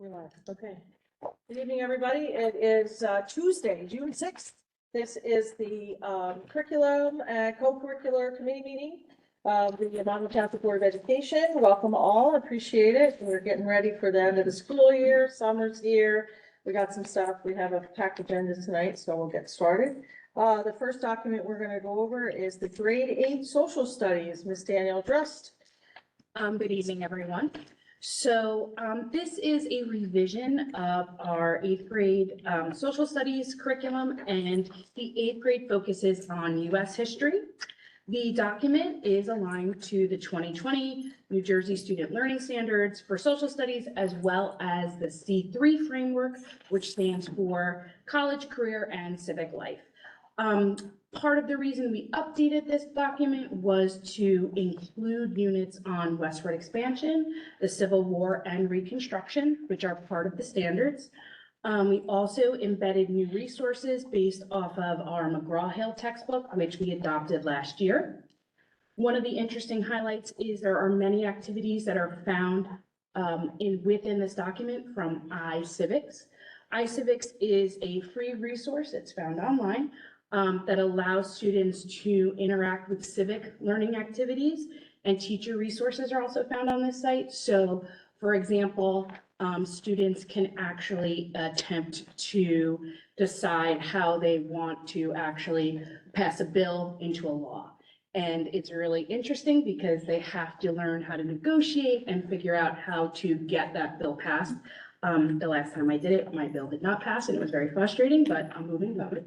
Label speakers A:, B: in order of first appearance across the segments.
A: Okay. Good evening, everybody. It is Tuesday, June 6th. This is the curriculum and co-curricular committee meeting of the Monroe Catholic Board of Education. Welcome all. Appreciate it. We're getting ready for the end of the school year. Summer's here. We got some stuff. We have a packed agenda tonight, so we'll get started. The first document we're going to go over is the grade 8 social studies. Ms. Danielle Drust.
B: Good evening, everyone. So this is a revision of our 8th grade social studies curriculum, and the 8th grade focuses on U.S. history. The document is aligned to the 2020 New Jersey Student Learning Standards for Social Studies, as well as the C3 framework, which stands for College, Career, and Civic Life. Part of the reason we updated this document was to include units on westward expansion, the Civil War, and Reconstruction, which are part of the standards. We also embedded new resources based off of our McGraw-Hill textbook, which we adopted last year. One of the interesting highlights is there are many activities that are found within this document from iCivics. iCivics is a free resource. It's found online. That allows students to interact with civic learning activities, and teacher resources are also found on this site. So, for example, students can actually attempt to decide how they want to actually pass a bill into a law. And it's really interesting because they have to learn how to negotiate and figure out how to get that bill passed. The last time I did it, my bill did not pass, and it was very frustrating, but I'm moving forward.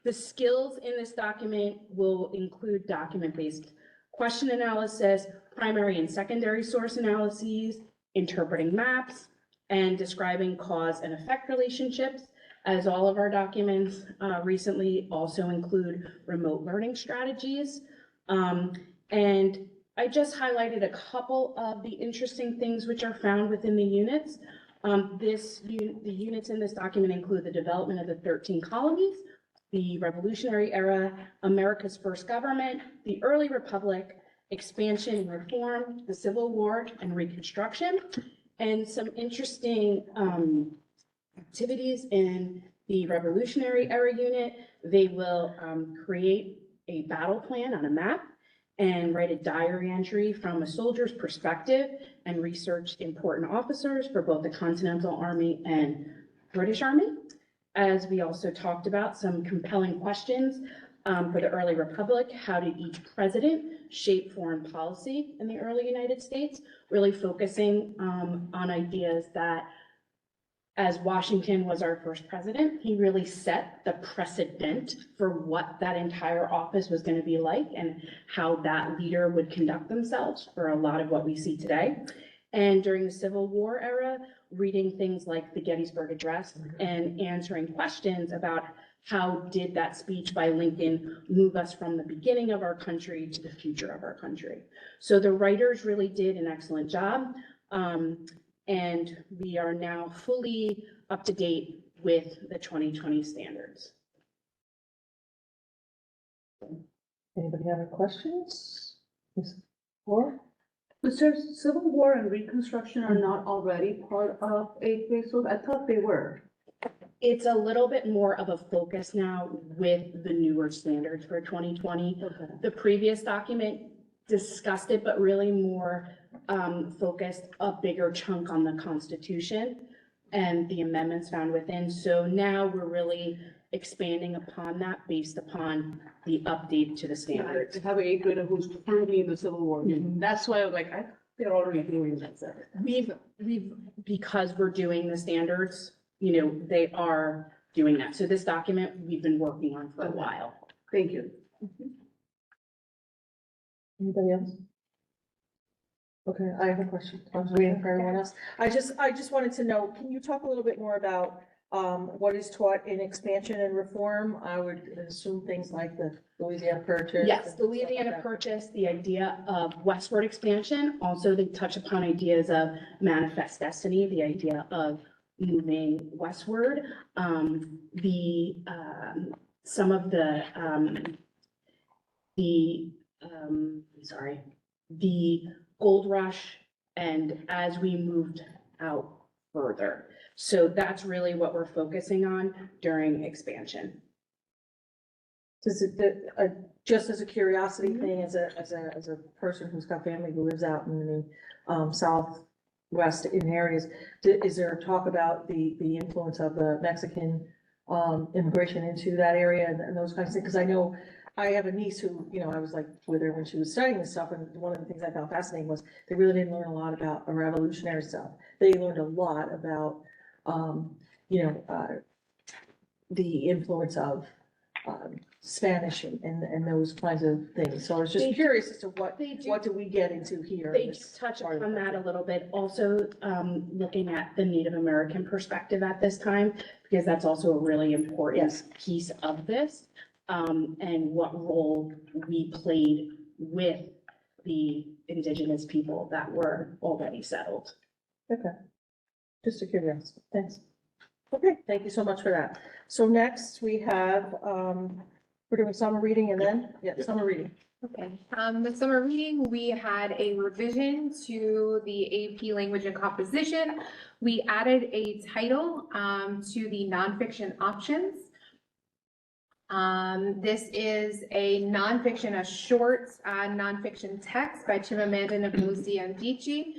B: The skills in this document will include document-based question analysis, primary and secondary source analyses, interpreting maps, and describing cause and effect relationships, as all of our documents recently also include remote learning strategies. And I just highlighted a couple of the interesting things which are found within the units. The units in this document include the development of the 13 colonies, the Revolutionary Era, America's First Government, the Early Republic, Expansion and Reform, the Civil War, and Reconstruction, and some interesting activities in the Revolutionary Era unit. They will create a battle plan on a map and write a diary entry from a soldier's perspective and research important officers for both the Continental Army and British Army. As we also talked about, some compelling questions for the early republic. How did each president shape foreign policy in the early United States? Really focusing on ideas that, as Washington was our first president, he really set the precedent for what that entire office was going to be like and how that leader would conduct themselves for a lot of what we see today. And during the Civil War era, reading things like the Gettysburg Address and answering questions about how did that speech by Lincoln move us from the beginning of our country to the future of our country. So the writers really did an excellent job. And we are now fully up to date with the 2020 standards.
A: Anybody have any questions? Ms. Moore?
C: Mr. Civil War and Reconstruction are not already part of 8th grade, so I thought they were.
B: It's a little bit more of a focus now with the newer standards for 2020.
C: Okay.
B: The previous document discussed it, but really more focused a bigger chunk on the Constitution and the amendments found within. So now we're really expanding upon that based upon the update to the standards.
C: I have an 8th grader who's currently in the Civil War. That's why I was like, they're already doing that stuff.
B: Because we're doing the standards, you know, they are doing that. So this document we've been working on for a while.
C: Thank you.
A: Anybody else? Okay, I have a question. I was waiting for everyone else. I just wanted to know, can you talk a little bit more about what is taught in expansion and reform? I would assume things like the Louisiana Purchase.
B: Yes, the Louisiana Purchase, the idea of westward expansion. Also, they touch upon ideas of manifest destiny, the idea of moving westward. Some of the gold rush, and as we moved out further. So that's really what we're focusing on during expansion.
A: Does it, just as a curiosity thing, as a person who's got family who lives out in the, southwest in areas, is there talk about the influence of the Mexican, immigration into that area and those kinds of things? Because I know I have a niece who, I was like with her when she was studying this stuff, and one of the things I found fascinating was they really didn't learn a lot about the revolutionary stuff. They learned a lot about, the influence of, Spanish and those kinds of things. So I was
B: They
A: just
B: do-
A: curious as to what
B: do-
A: do we get into here?
B: They
A: in
B: do
A: this
B: touch
A: part of
B: on
A: the
B: that a
A: country?
B: little bit, also looking at the Native American perspective at this time, because that's also a really important
A: Yes.
B: piece of this, and what role we played with the indigenous people that were already settled.
A: Okay. Just a curiosity. Thanks. Okay, thank you so much for that. So next we have, we're doing summer reading and then, summer reading.
D: Okay, the summer reading, we had a revision to the AP language and composition. We added a title, to the nonfiction options. This is a nonfiction, a short, nonfiction text by Chimamanda Ngozi Adichie.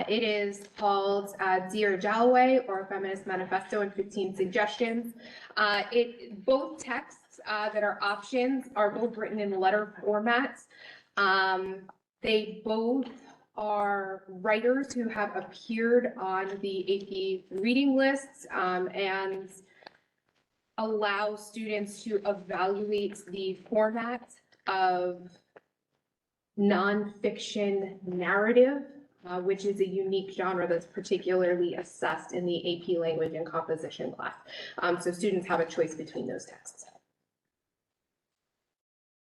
D: It is called, Dear Jalloway, or a Feminist Manifesto and 15 Suggestions. Both texts that are options are both written in letter formats. They both are writers who have appeared on the AP reading lists, and allow students to evaluate the format of nonfiction narrative, which is a unique genre that's particularly assessed in the AP language and composition class. So students have a choice between those texts.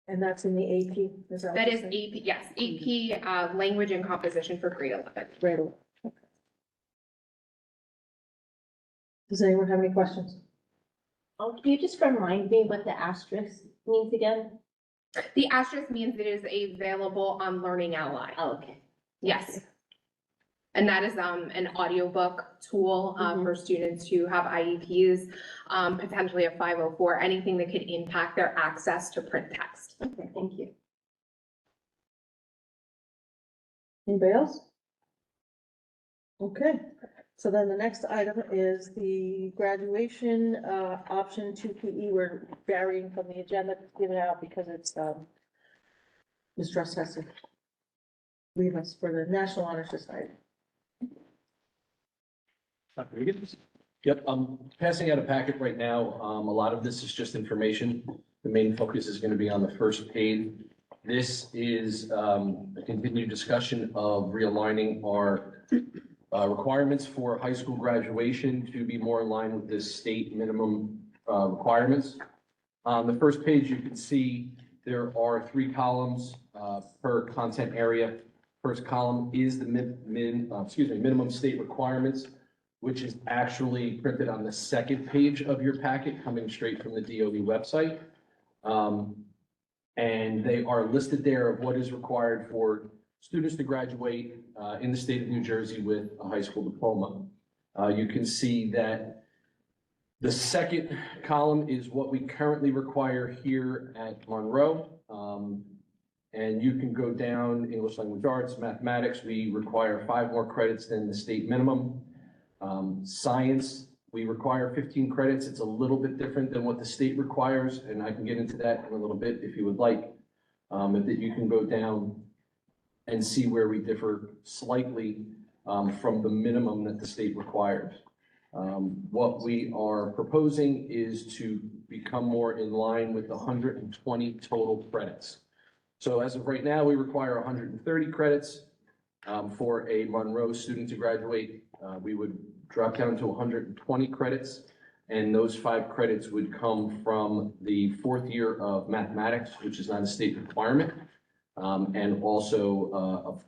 A: And that's in the AP? Is that what
D: That
A: you're
D: is
A: saying?
D: AP, yes, AP language and composition for grade 11.
A: Right away. Okay. Does anyone have any questions?
E: Oh, can you just remind me what the asterisk means again?
D: The asterisk means it is available on Learning Ally.
E: Oh, okay.
D: Yes. And that is an audiobook tool for students who have IEPs, potentially a 504, anything that could impact their access to print text.
E: Okay, thank you.
A: Anybody else? Okay, so then the next item is the graduation, option 2 PE. We're varying from the agenda given out because it's, Ms. Truss has to leave us for the National Honor Society.
F: Very good. Yep, I'm passing out a packet right now. A lot of this is just information. The main focus is going to be on the first page. This is a continued discussion of realigning our requirements for high school graduation to be more in line with the state minimum requirements. On the first page, you can see there are 3 columns per content area. First column is the minimum state requirements, which is actually printed on the second page of your packet, coming straight from the DOE website. And they are listed there of what is required for students to graduate in the state of New Jersey with a high school diploma. You can see that the second column is what we currently require here at Monroe. And you can go down English language arts, mathematics. We require 5 more credits than the state minimum. Science, we require 15 credits. It's a little bit different than what the state requires, and I can get into that in a little bit if you would like. And that you can go down and see where we differ slightly from the minimum that the state requires. What we are proposing is to become more in line with the 120 total credits. So as of right now, we require 130 credits for a Monroe student to graduate. We would drop down to 120 credits, and those 5 credits would come from the 4th year of mathematics, which is not a state requirement, and also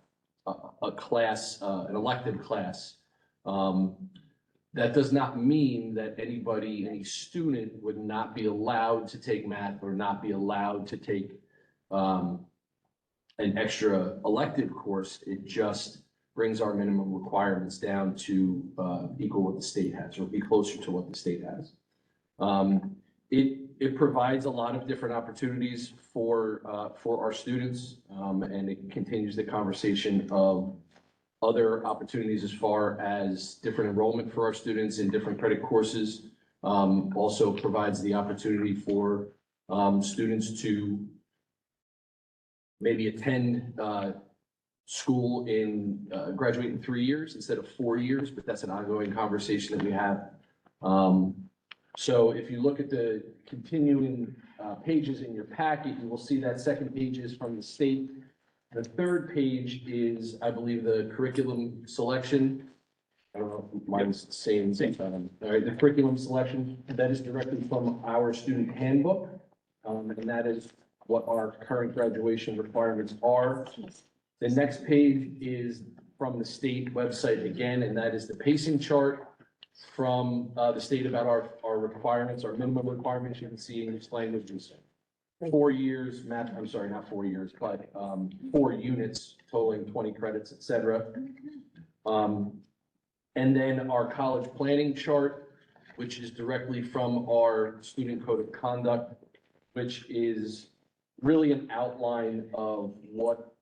F: a class, an elective class. That does not mean that any student would not be allowed to take math or not be allowed to take an extra elective course. It just brings our minimum requirements down to equal what the state has, or be closer to what the state has. It provides a lot of different opportunities for our students, and it continues the conversation of other opportunities as far as different enrollment for our students in different credit courses. Also provides the opportunity for students to maybe attend school graduate in 3 years instead of 4 years, but that's an ongoing conversation that we have. So if you look at the continuing pages in your packet, you will see that second page is from the state. The third page is, I believe, the curriculum selection. I don't know if mine's the same. All right, the curriculum selection, that is directly from our student handbook. And that is what our current graduation requirements are. The next page is from the state website again, and that is the pacing chart from the state about our requirements, our minimum requirements. You can see English language is 4 years, math, I'm sorry, not 4 years, but 4 units totaling 20 credits, et cetera. And then our college planning chart, which is directly from our student code of conduct, which is really an outline of what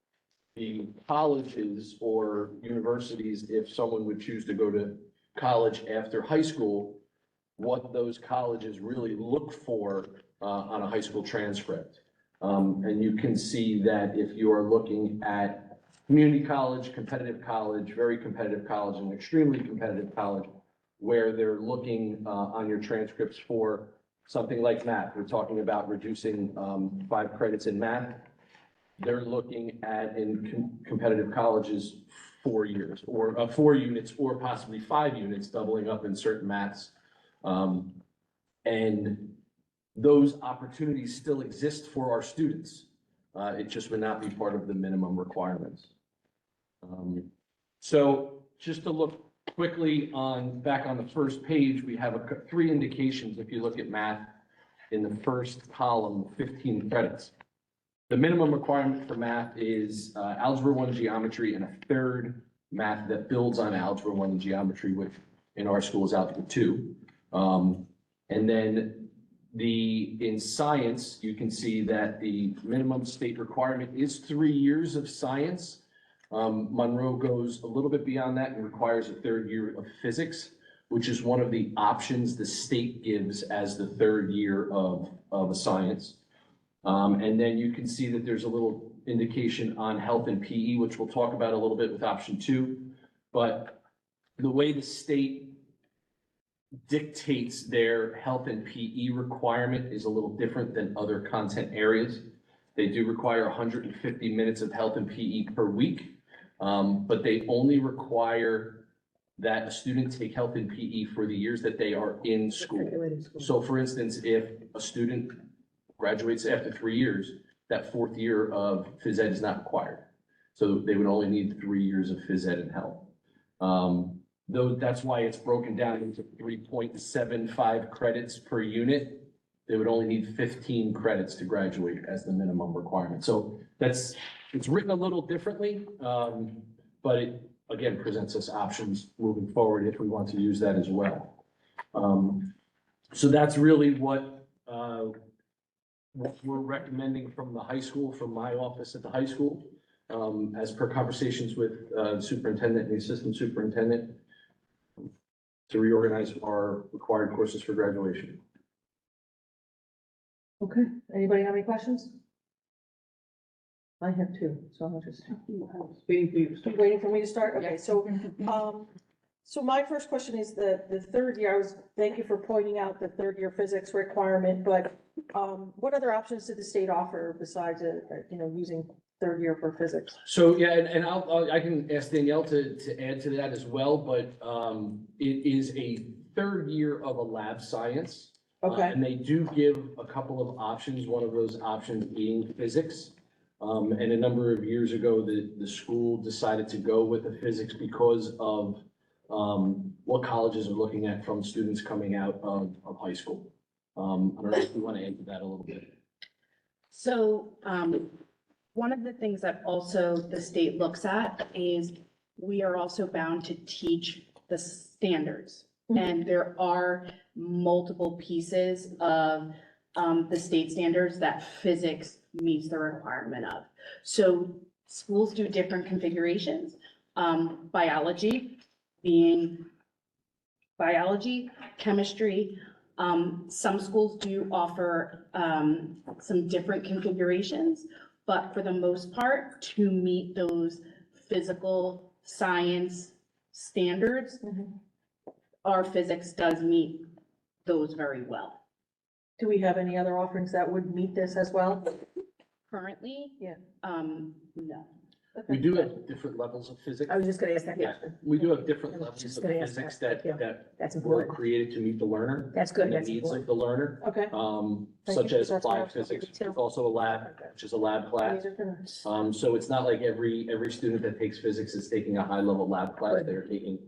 F: the colleges or universities, if someone would choose to go to college after high school, what those colleges really look for on a high school transcript. And you can see that if you are looking at community college, competitive college, very competitive college, and extremely competitive college, where they're looking on your transcripts for something like math. We're talking about reducing 5 credits in math. They're looking at, in competitive colleges, 4 years, or 4 units, or possibly 5 units, doubling up in certain maths. And those opportunities still exist for our students. It just would not be part of the minimum requirements. So just to look quickly back on the first page, we have 3 indications. If you look at math in the first column, 15 credits. The minimum requirement for math is Algebra 1 geometry and a third math that builds on Algebra 1 and geometry, which in our school is Algebra 2. And then in science, you can see that the minimum state requirement is 3 years of science. Monroe goes a little bit beyond that and requires a 3rd year of physics, which is one of the options the state gives as the 3rd year of a science. And then you can see that there's a little indication on health and PE, which we'll talk about a little bit with option 2. But the way the state dictates their health and PE requirement is a little different than other content areas. They do require 150 minutes of health and PE per week, but they only require that a student take health and PE for the years that they are in school. So for instance, if a student graduates after 3 years, that 4th year of phys ed is not required. So they would only need 3 years of phys ed and health. Though that's why it's broken down into 3.75 credits per unit. They would only need 15 credits to graduate as the minimum requirement. So it's written a little differently, but it again presents us options moving forward if we want to use that as well. So that's really what we're recommending from the high school, from my office at the high school, as per conversations with the superintendent and the assistant superintendent, to reorganize our required courses for graduation.
A: Okay, anybody have any questions? I have 2, so I'm just waiting for me to start. Okay, so, so my first question is the 3rd year. Thank you for pointing out the 3rd year physics requirement, but what other options did the state offer besides, using 3rd year for physics?
F: So, yeah, and I can ask Danielle to add to that as well, but it is a 3rd year of a lab science.
A: Okay.
F: And they do give a couple of options, one of those options being physics. And a number of years ago, the school decided to go with the physics because of what colleges are looking at from students coming out of high school. I don't know if you want to add to that a little bit.
B: So, one of the things that also the state looks at is we are also bound to teach the standards.
A: Mhm.
B: And there are multiple pieces of the state standards that physics meets the requirement of. So schools do different configurations. Biology being biology, chemistry. Some schools do offer some different configurations, but for the most part, to meet those physical science standards,
A: Mhm.
B: our physics does meet those very well.
A: Do we have any other offerings that would meet this as well?
B: Currently?
A: Yeah.
B: No.
F: We do have different levels of physics.
A: I was just gonna ask that
F: Yeah,
A: question.
F: we do have different
A: I was
F: levels
A: just
F: of
A: gonna ask
F: physics
A: that. Thank you.
F: that
A: That's
F: were
A: important.
F: created to meet the learner.
A: That's good,
F: And the
A: that's
F: needs of
A: important.
F: the learner,
A: Okay. Thank
F: such
A: you.
F: as
A: That's why I
F: applied
A: was looking
F: physics,
A: too.
F: There's also a lab, which is a lab class.
A: These are gonna-
F: So it's not like every student that takes physics is taking a high-level lab class.
A: Good.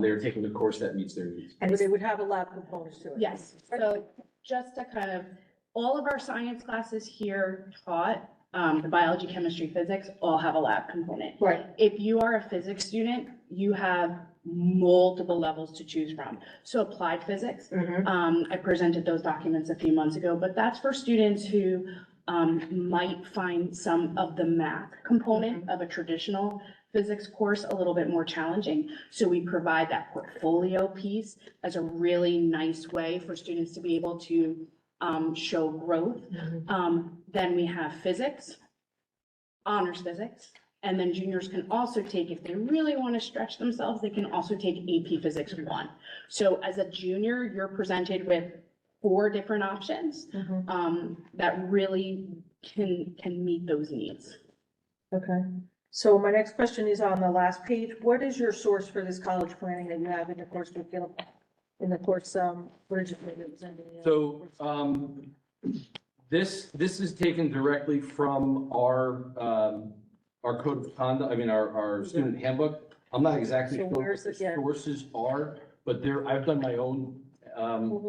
F: They're taking a course that meets their needs.
A: And they would have a lab component to it.
B: Yes, so just to kind of, all of our science classes here taught, the biology, chemistry, physics, all have a lab component.
A: Right.
B: If you are a physics student, you have multiple levels to choose from. So applied physics, I presented those documents a few months ago, but that's for students who might find some of the math component of a traditional physics course a little bit more challenging. So we provide that portfolio piece as a really nice way for students to be able to show growth. Then we have physics, honors physics, and then juniors can also take, if they really want to stretch themselves, they can also take AP Physics 1. So as a junior, you're presented with 4 different options that really can meet those needs.
A: Okay. So my next question is on the last page. What is your source for this college planning that you have in the course curriculum? In the course, what did you say it was in the?
F: So, this is taken directly from our code of conduct, our student handbook. I'm not exactly
A: So
F: sure what
A: where's
F: the
A: it? Yeah.
F: sources are, but I've done my own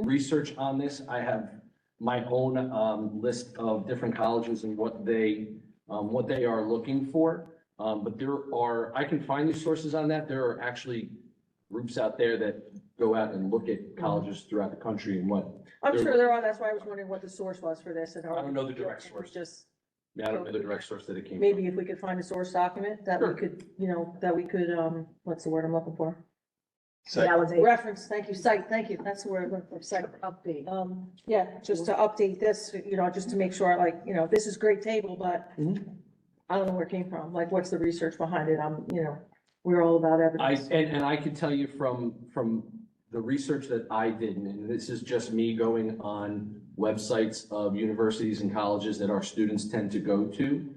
F: research on this. I have my own list of different colleges and what they are looking for. But I can find these sources on that. There are actually groups out there that go out and look at colleges throughout the country and what.
A: I'm sure there are, that's why I was wondering what the source was for this and.
F: I don't know the direct source.
A: Just,
F: I don't know the direct source that it came from.
A: maybe if we could find a source document that we
F: Sure.
A: could, that we could, what's the word I'm looking for?
E: Validate.
A: Reference, thank you, cite, thank you, that's the word I'm looking for, cite.
E: Update.
A: Yeah, just to update this, just to make sure, like, this is a great table, but
F: Mhm.
A: I don't know where it came from, like, what's the research behind it, we're all about evidence.
F: And I can tell you from the research that I did, and this is just me going on websites of universities and colleges that our students tend to go to.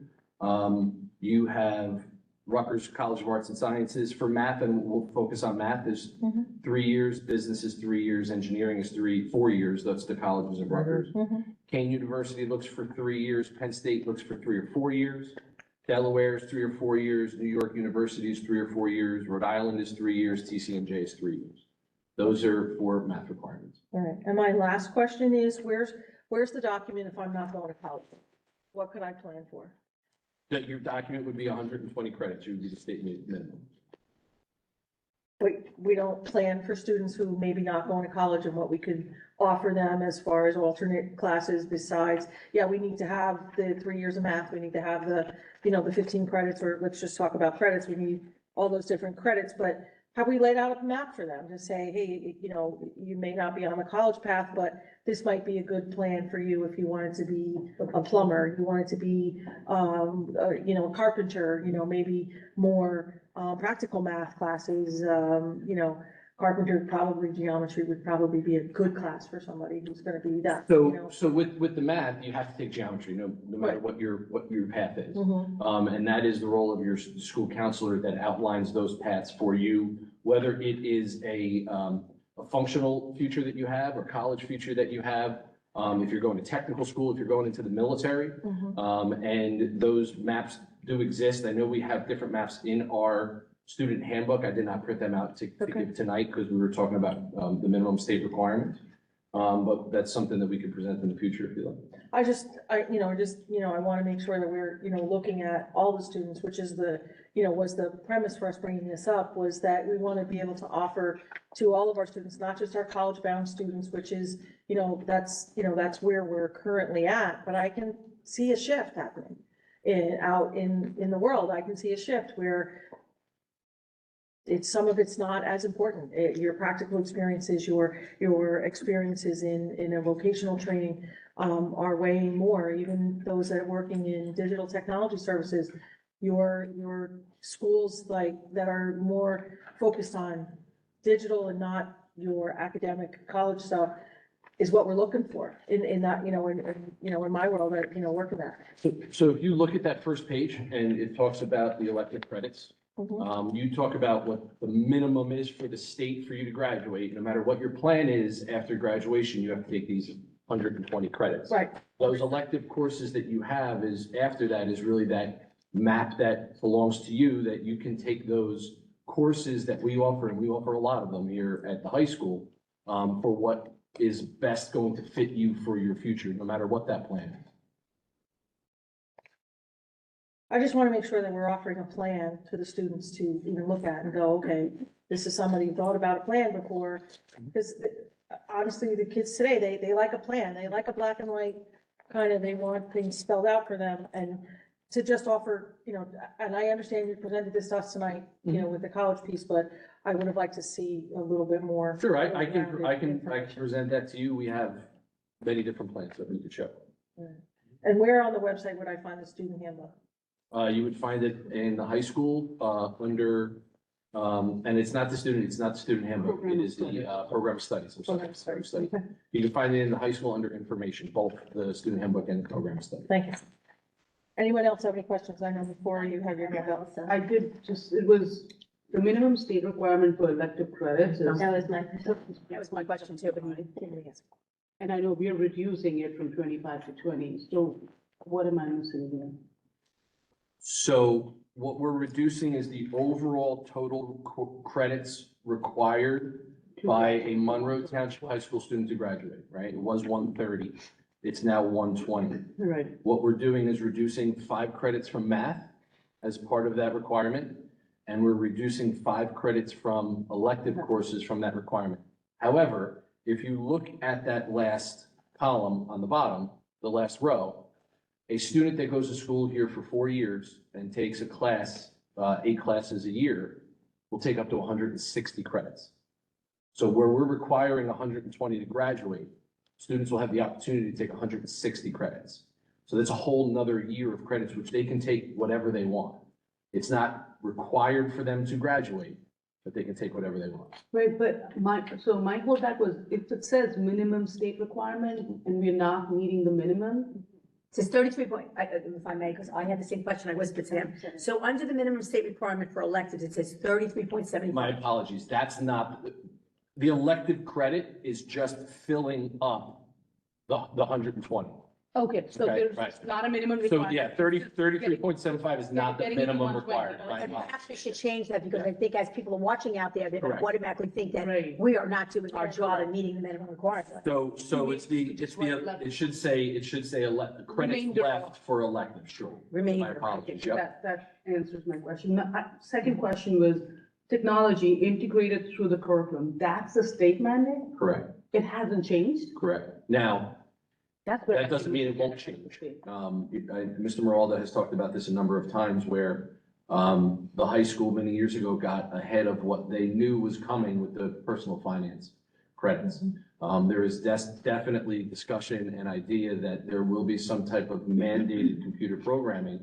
F: You have Rutgers College of Arts and Sciences for math, and we'll focus on math, is 3 years, business is 3 years, engineering is 4 years, that's the colleges of Rutgers. Kane University looks for 3 years, Penn State looks for 3 or 4 years. Delaware is 3 or 4 years, New York University is 3 or 4 years, Rhode Island is 3 years, TCMJ is 3 years. Those are for math requirements.
A: All right, and my last question is, where's the document if I'm not going to college? What could I plan for?
F: That your document would be 120 credits, you would be the state minimum.
A: We don't plan for students who maybe not going to college and what we could offer them as far as alternate classes besides, we need to have the 3 years of math, we need to have the 15 credits, or let's just talk about credits, we need all those different credits, but have we laid out a map for them to say, hey, you may not be on the college path, but this might be a good plan for you if you wanted to be a plumber, you wanted to be, a carpenter, maybe more practical math classes, carpenter, probably geometry would probably be a good class for somebody who's gonna be that,
F: So with the math, you have to take geometry, no matter what your path is.
A: Mhm.
F: And that is the role of your school counselor that outlines those paths for you, whether it is a functional future that you have or college future that you have. If you're going to technical school, if you're going into the military,
A: Mhm.
F: and those maps do exist. I know we have different maps in our student handbook. I did not print them out to
A: Okay.
F: give tonight because we were talking about the minimum state requirements. But that's something that we could present in the future if you like.
A: I want to make sure that we're, looking at all the students, which is the, was the premise for us bringing this up, was that we want to be able to offer to all of our students, not just our college-bound students, which is, that's where we're currently at, but I can see a shift happening out in the world. I can see a shift where some of it's not as important. Your practical experiences, your experiences in a vocational training are weighing more, even those that are working in digital technology services. Your schools that are more focused on digital and not your academic college stuff is what we're looking for in that, in my world, working that.
F: So if you look at that first page and it talks about the elective credits, you talk about what the minimum is for the state for you to graduate. No matter what your plan is after graduation, you have to take these 120 credits.
A: Right.
F: Those elective courses that you have after that is really that map that belongs to you, that you can take those courses that we offer, and we offer a lot of them here at the high school, for what is best going to fit you for your future, no matter what that plan is.
A: I just want to make sure that we're offering a plan to the students to even look at and go, okay, this is somebody who thought about a plan before. Because honestly, the kids today, they like a plan. They like a black and white they want things spelled out for them. And to just offer, and I understand you presented this to us tonight, with the college piece, but I would have liked to see a little bit more.
F: Sure, I can present that to you. We have many different plans that we could show.
A: And where on the website would I find the student handbook?
F: You would find it in the high school, under, and it's not the student handbook, it is the program studies. I'm sorry, program study. You can find it in the high school under information, both the student handbook and the program study.
A: Thank you. Anyone else have any questions? I know before you have your hand up.
C: I did it was the minimum state requirement for elective credits is,
E: That was my question too, but
C: and I know we're reducing it from 25 to 20, so what am I missing here?
F: So what we're reducing is the overall total credits required by a Monroe Township High School student to graduate, right? It was 130. It's now 120.
C: Right.
F: What we're doing is reducing 5 credits from math as part of that requirement, and we're reducing 5 credits from elective courses from that requirement. However, if you look at that last column on the bottom, the last row, a student that goes to school here for 4 years and takes a class, 8 classes a year, will take up to 160 credits. So where we're requiring 120 to graduate, students will have the opportunity to take 160 credits. So that's a whole nother year of credits, which they can take whatever they want. It's not required for them to graduate, but they can take whatever they want.
C: Right, but my holdback was, if it says minimum state requirement and we're not meeting the minimum.
G: It says 33 point, if I may, because I had the same question, I whispered to him. So under the minimum state requirement for electives, it says 33.75.
F: My apologies, that's not, the elective credit is just filling up the 120.
C: Okay, so
F: Okay,
C: there's
F: right.
C: not a minimum
F: So
C: requirement.
F: yeah, 33.75 is not the
C: Getting it to
F: minimum
C: 120.
F: required. My
G: And
F: apologies.
G: perhaps we should change that because I think as people are watching out there, they're going to
F: Correct.
G: automatically think that
C: Right.
G: we are not doing our job and meeting the minimum requirement.
F: So it's it should say credits
C: Remainder.
F: left for elective, sure. My
G: Remainder.
F: apologies, yep.
C: That answers my question. Second question was technology integrated through the curriculum. That's a state mandate?
F: Correct,
C: It hasn't changed?
F: correct. Now,
C: That's what.
F: that doesn't mean it won't change. Mr. Maralda has talked about this a number of times where the high school many years ago got ahead of what they knew was coming with the personal finance credits. There is definitely discussion and idea that there will be some type of mandated computer programming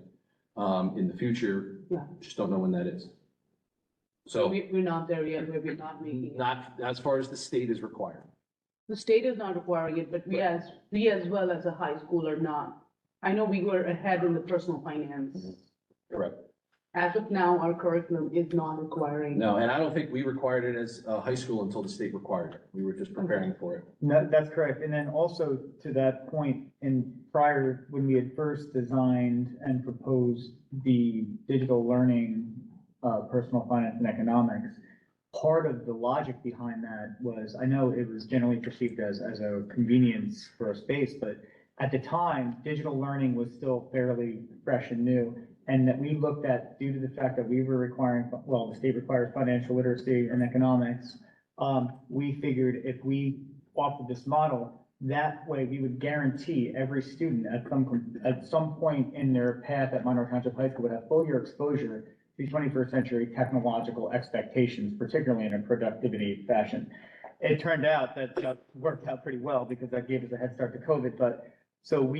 F: in the future.
C: Yeah.
F: Just don't know when that is.
C: So
F: So
C: we're not there yet, where we're not making it.
F: not as far as the state is required.
C: The state is not requiring it, but we as well as a high school are not. I know we were ahead in the personal finance.
F: Correct.
C: As of now, our curriculum is not requiring.
F: No, and I don't think we required it as a high school until the state required it. We were just preparing for it.
H: No, that's correct. And then also to that point, when we had first designed and proposed the digital learning, personal finance and economics, part of the logic behind that was, I know it was generally perceived as a convenience for a space, but at the time, digital learning was still fairly fresh and new. And that we looked at, due to the fact that we were requiring, well, the state requires financial literacy and economics. We figured if we offered this model, that way we would guarantee every student at some point in their path at Monroe Township High School would have full year exposure to 21st century technological expectations, particularly in a productivity fashion. It turned out that worked out pretty well because that gave us a head start to COVID, but so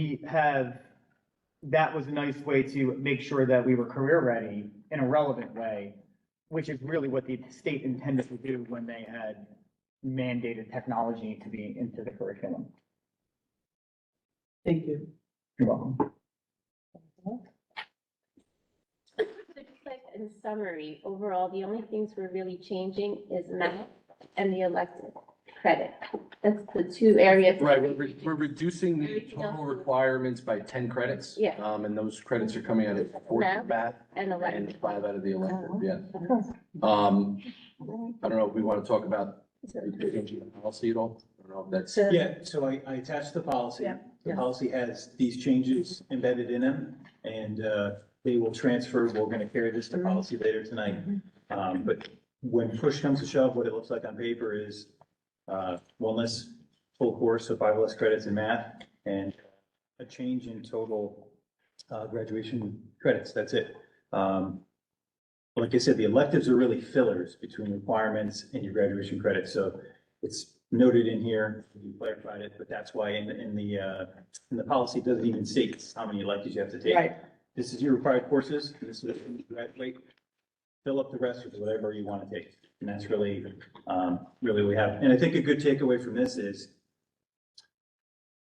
H: that was a nice way to make sure that we were career ready in a relevant way, which is really what the state intended to do when they had mandated technology to be into the curriculum.
C: Thank you.
H: You're welcome.
E: So just like in summary, overall, the only things we're really changing is math and the elective credit. That's the two areas.
F: Right, we're reducing the
E: Everything else
F: total
E: is-
F: requirements by 10 credits.
E: Yeah.
F: And those credits are coming out of 4
E: Math
F: math
E: And
F: and
E: elective.
F: 5 out of the elective, yeah. I don't know if we want to talk about the changing of policy at all. I don't know if that's.
I: Yeah, so I attached the policy.
G: Yeah,
I: The
G: yeah.
I: policy has these changes embedded in them, and they will transfer. We're going to carry this to policy later tonight. But when push comes to shove, what it looks like on paper is one less full course, so 5 less credits in math, and a change in total graduation credits. That's it. Like I said, the electives are really fillers between requirements and your graduation credits. So it's noted in here, you clarified it, but that's why in the policy, it doesn't even state how many electives you have to take.
G: Right. This
I: This is your required courses, this is, when you graduate, fill up the rest with whatever you want to take. And that's really, really what we have. And I think a good takeaway from this is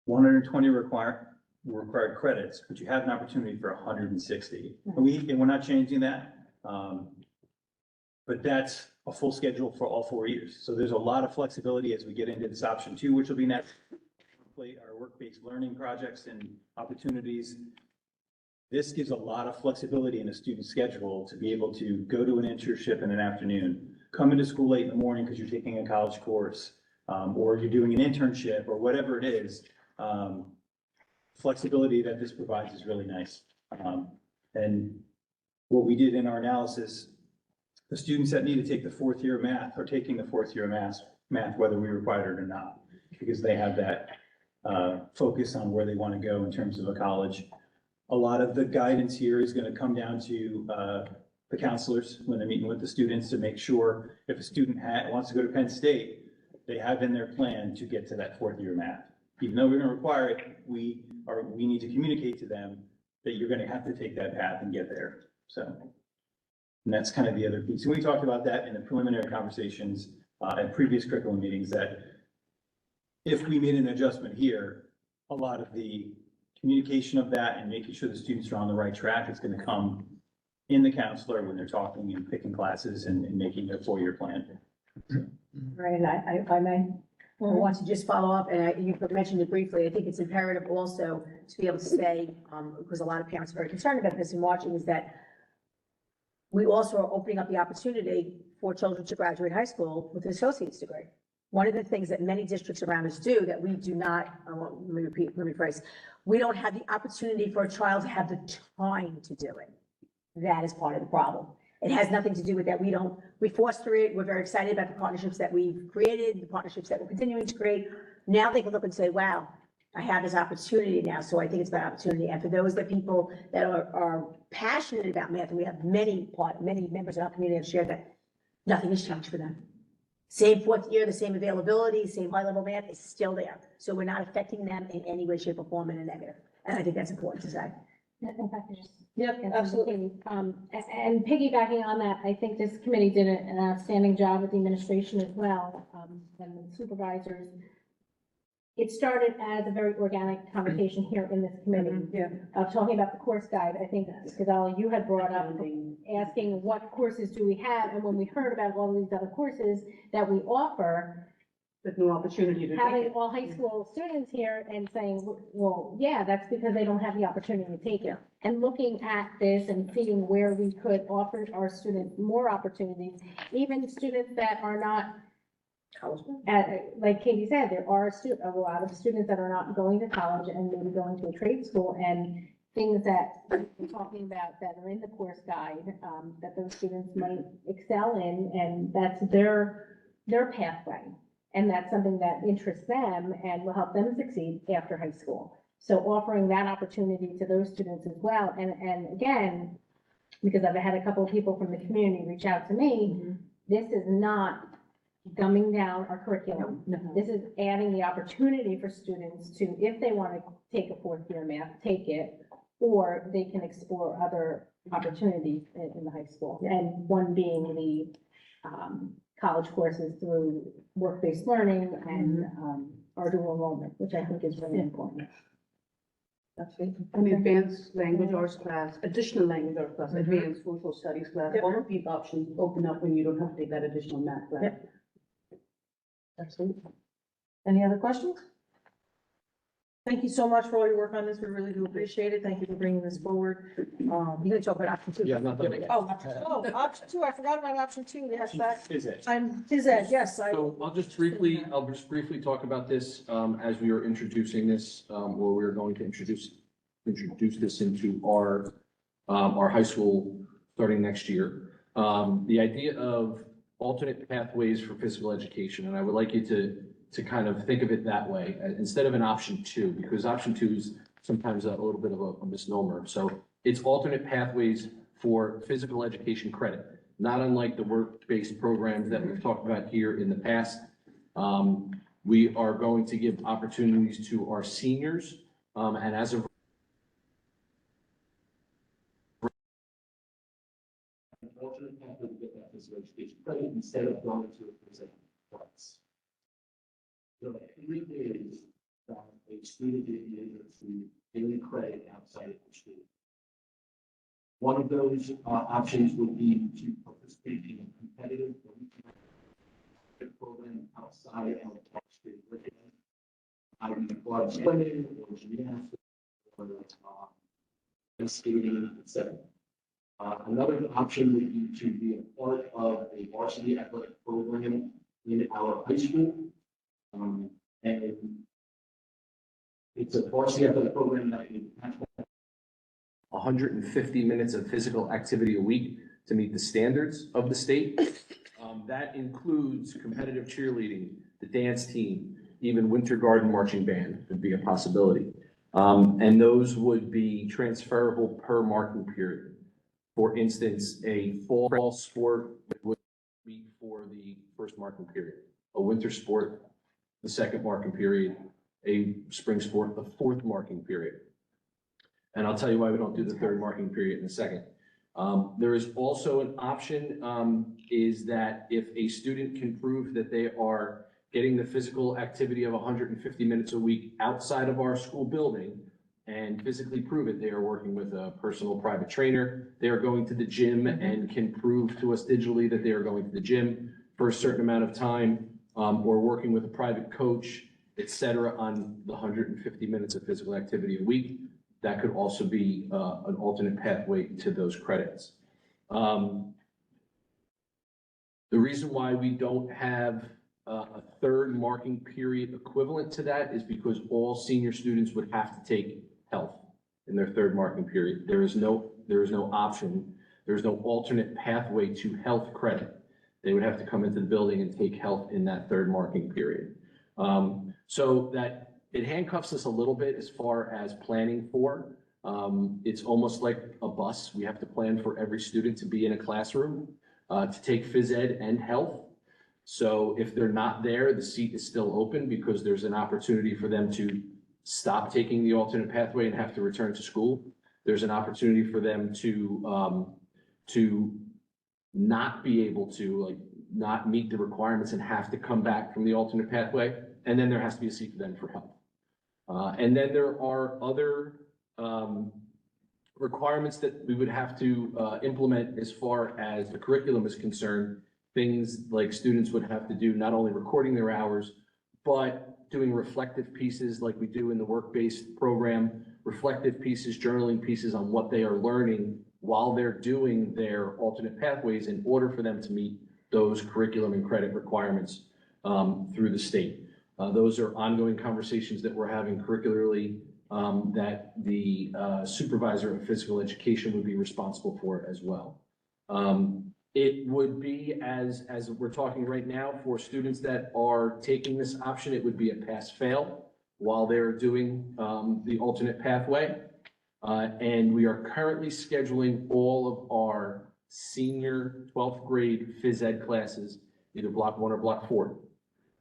I: 120 required credits, but you have an opportunity for 160. And we're not changing that. But that's a full schedule for all 4 years. So there's a lot of flexibility as we get into this option 2, which will be next. Our work-based learning projects and opportunities. This gives a lot of flexibility in a student's schedule to be able to go to an internship in an afternoon, come into school late in the morning because you're taking a college course, or you're doing an internship or whatever it is. Flexibility that this provides is really nice. And what we did in our analysis, the students that need to take the 4th year of math are taking the 4th year of math, whether we require it or not, because they have that focus on where they want to go in terms of a college. A lot of the guidance here is going to come down to the counselors when they're meeting with the students to make sure if a student wants to go to Penn State, they have in their plan to get to that 4th year of math. Even though we're going to require it, we need to communicate to them that you're going to have to take that path and get there. So, and that's kind of the other piece. And we talked about that in the preliminary conversations at previous curriculum meetings, that if we made an adjustment here, a lot of the communication of that and making sure the students are on the right track is going to come in the counselor when they're talking and picking classes and making their 4-year plan.
G: Right, and if I may, I want to just follow up, and you mentioned it briefly, I think it's imperative also to be able to say, because a lot of parents are very concerned about this and watching, is that we also are opening up the opportunity for children to graduate high school with an associate's degree. One of the things that many districts around us do that we do not, let me rephrase, we don't have the opportunity for a child to have the time to do it. That is part of the problem. It has nothing to do with that. We foster it. We're very excited about the partnerships that we've created, the partnerships that we're continuing to create. Now they can look and say, wow, I have this opportunity now. So I think it's about opportunity. And for those people that are passionate about math, and we have many members of our community have shared that, nothing has changed for them. Same 4th year, the same availability, same high level math is still there. So we're not affecting them in any way, shape or form in a negative. And I think that's important to say.
J: If I could just
A: Yep, absolutely.
J: And piggybacking on that, I think this committee did an outstanding job with the administration as well, and the supervisors. It started as a very organic conversation here in this committee
G: Yeah.
J: of talking about the course guide. I think, Ghazali, you had brought up asking what courses do we have, and when we heard about all these other courses that we offer,
C: With no opportunity to take
J: having
C: it.
J: all high school students here and saying, well, yeah, that's because they don't have the opportunity to take it. And looking at this and seeing where we could offer our students more opportunities, even students that are not, like Katie said, there are a lot of students that are not going to college and maybe going to a trade school, and things that we're talking about that are in the course guide, that those students might excel in, and that's their pathway. And that's something that interests them and will help them succeed after high school. So offering that opportunity to those students as well. And again, because I've had a couple of people from the community reach out to me, this is not dumbing down our curriculum. This is adding the opportunity for students to, if they want to take a fourth year math, take it, or they can explore other opportunities in the high school. And one being the college courses through work-based learning and our dual enrollment, which I think is really important.
C: An advanced language arts class, additional language arts class, advanced social studies class, all of these options open up when you don't have to take that additional math class.
A: Yep. Absolutely. Any other questions? Thank you so much for all your work on this. We really do appreciate it. Thank you for bringing this forward.
G: You're gonna talk about option two.
F: Yeah, not done yet.
A: Option two, I forgot about option two. Yes, that,
I: Is it?
A: I'm, phys ed, yes,
F: So I'll just briefly talk about this, as we are introducing this, or we're going to introduce this into our high school starting next year. The idea of alternate pathways for physical education, and I would like you to kind of think of it that way, instead of an option two, because option two is sometimes a little bit of a misnomer. So it's alternate pathways for physical education credit, not unlike the work-based programs that we've talked about here in the past. We are going to give opportunities to our seniors, and as of alternate pathway to get that physical education credit instead of going to a physical class. So 3 days that a student is able to gain credit outside of the school. One of those options would be to participate in a competitive program outside of the school curriculum, either club swimming or gymnastics or ice skating, etc. Another option would be to be a part of a varsity athletic program in our high school. And it's a varsity athletic program that we have 150 minutes of physical activity a week to meet the standards of the state. That includes competitive cheerleading, the dance team, even winter garden marching band would be a possibility. And those would be transferable per marking period. For instance, a fall sport would be for the first marking period, a winter sport, the second marking period, a spring sport, the fourth marking period. And I'll tell you why we don't do the third marking period in a second. There is also an option, is that if a student can prove that they are getting the physical activity of 150 minutes a week outside of our school building and physically prove it, they are working with a personal private trainer, they are going to the gym and can prove to us digitally that they are going to the gym for a certain amount of time, or working with a private coach, et cetera, on the 150 minutes of physical activity a week. That could also be an alternate pathway to those credits. The reason why we don't have a third marking period equivalent to that is because all senior students would have to take health in their third marking period. There is no option. There's no alternate pathway to health credit. They would have to come into the building and take health in that third marking period. So that it handcuffs us a little bit as far as planning for. It's almost like a bus. We have to plan for every student to be in a classroom, to take phys ed and health. So if they're not there, the seat is still open because there's an opportunity for them to stop taking the alternate pathway and have to return to school. There's an opportunity for them to not be able to, like, not meet the requirements and have to come back from the alternate pathway. And then there has to be a seat for them for health. And then there are other requirements that we would have to implement as far as the curriculum is concerned. Things like students would have to do not only recording their hours, but doing reflective pieces like we do in the work-based program, reflective pieces, journaling pieces on what they are learning while they're doing their alternate pathways in order for them to meet those curriculum and credit requirements through the state. Those are ongoing conversations that we're having curricularly that the supervisor of physical education would be responsible for as well. It would be, as we're talking right now, for students that are taking this option, it would be a pass-fail while they're doing the alternate pathway. And we are currently scheduling all of our senior 12th grade phys ed classes, either block 1 or block 4,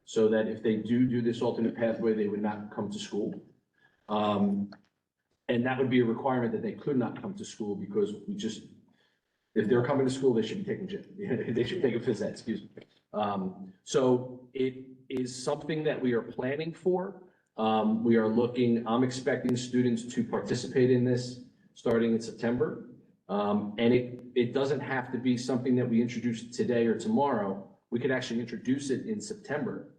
F: so that if they do this alternate pathway, they would not come to school. And that would be a requirement that they could not come to school, because if they're coming to school, they should be taking gym. They should take a phys ed, excuse me. So it is something that we are planning for. We are looking, I'm expecting students to participate in this starting in September. And it doesn't have to be something that we introduce today or tomorrow. We could actually introduce it in September,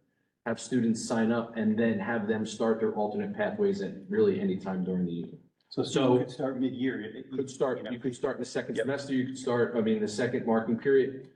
F: have students sign up, and then have them start their alternate pathways at really any time during the year.
I: So could start mid-year.
F: You could start in the second semester, you could start, the second marking period.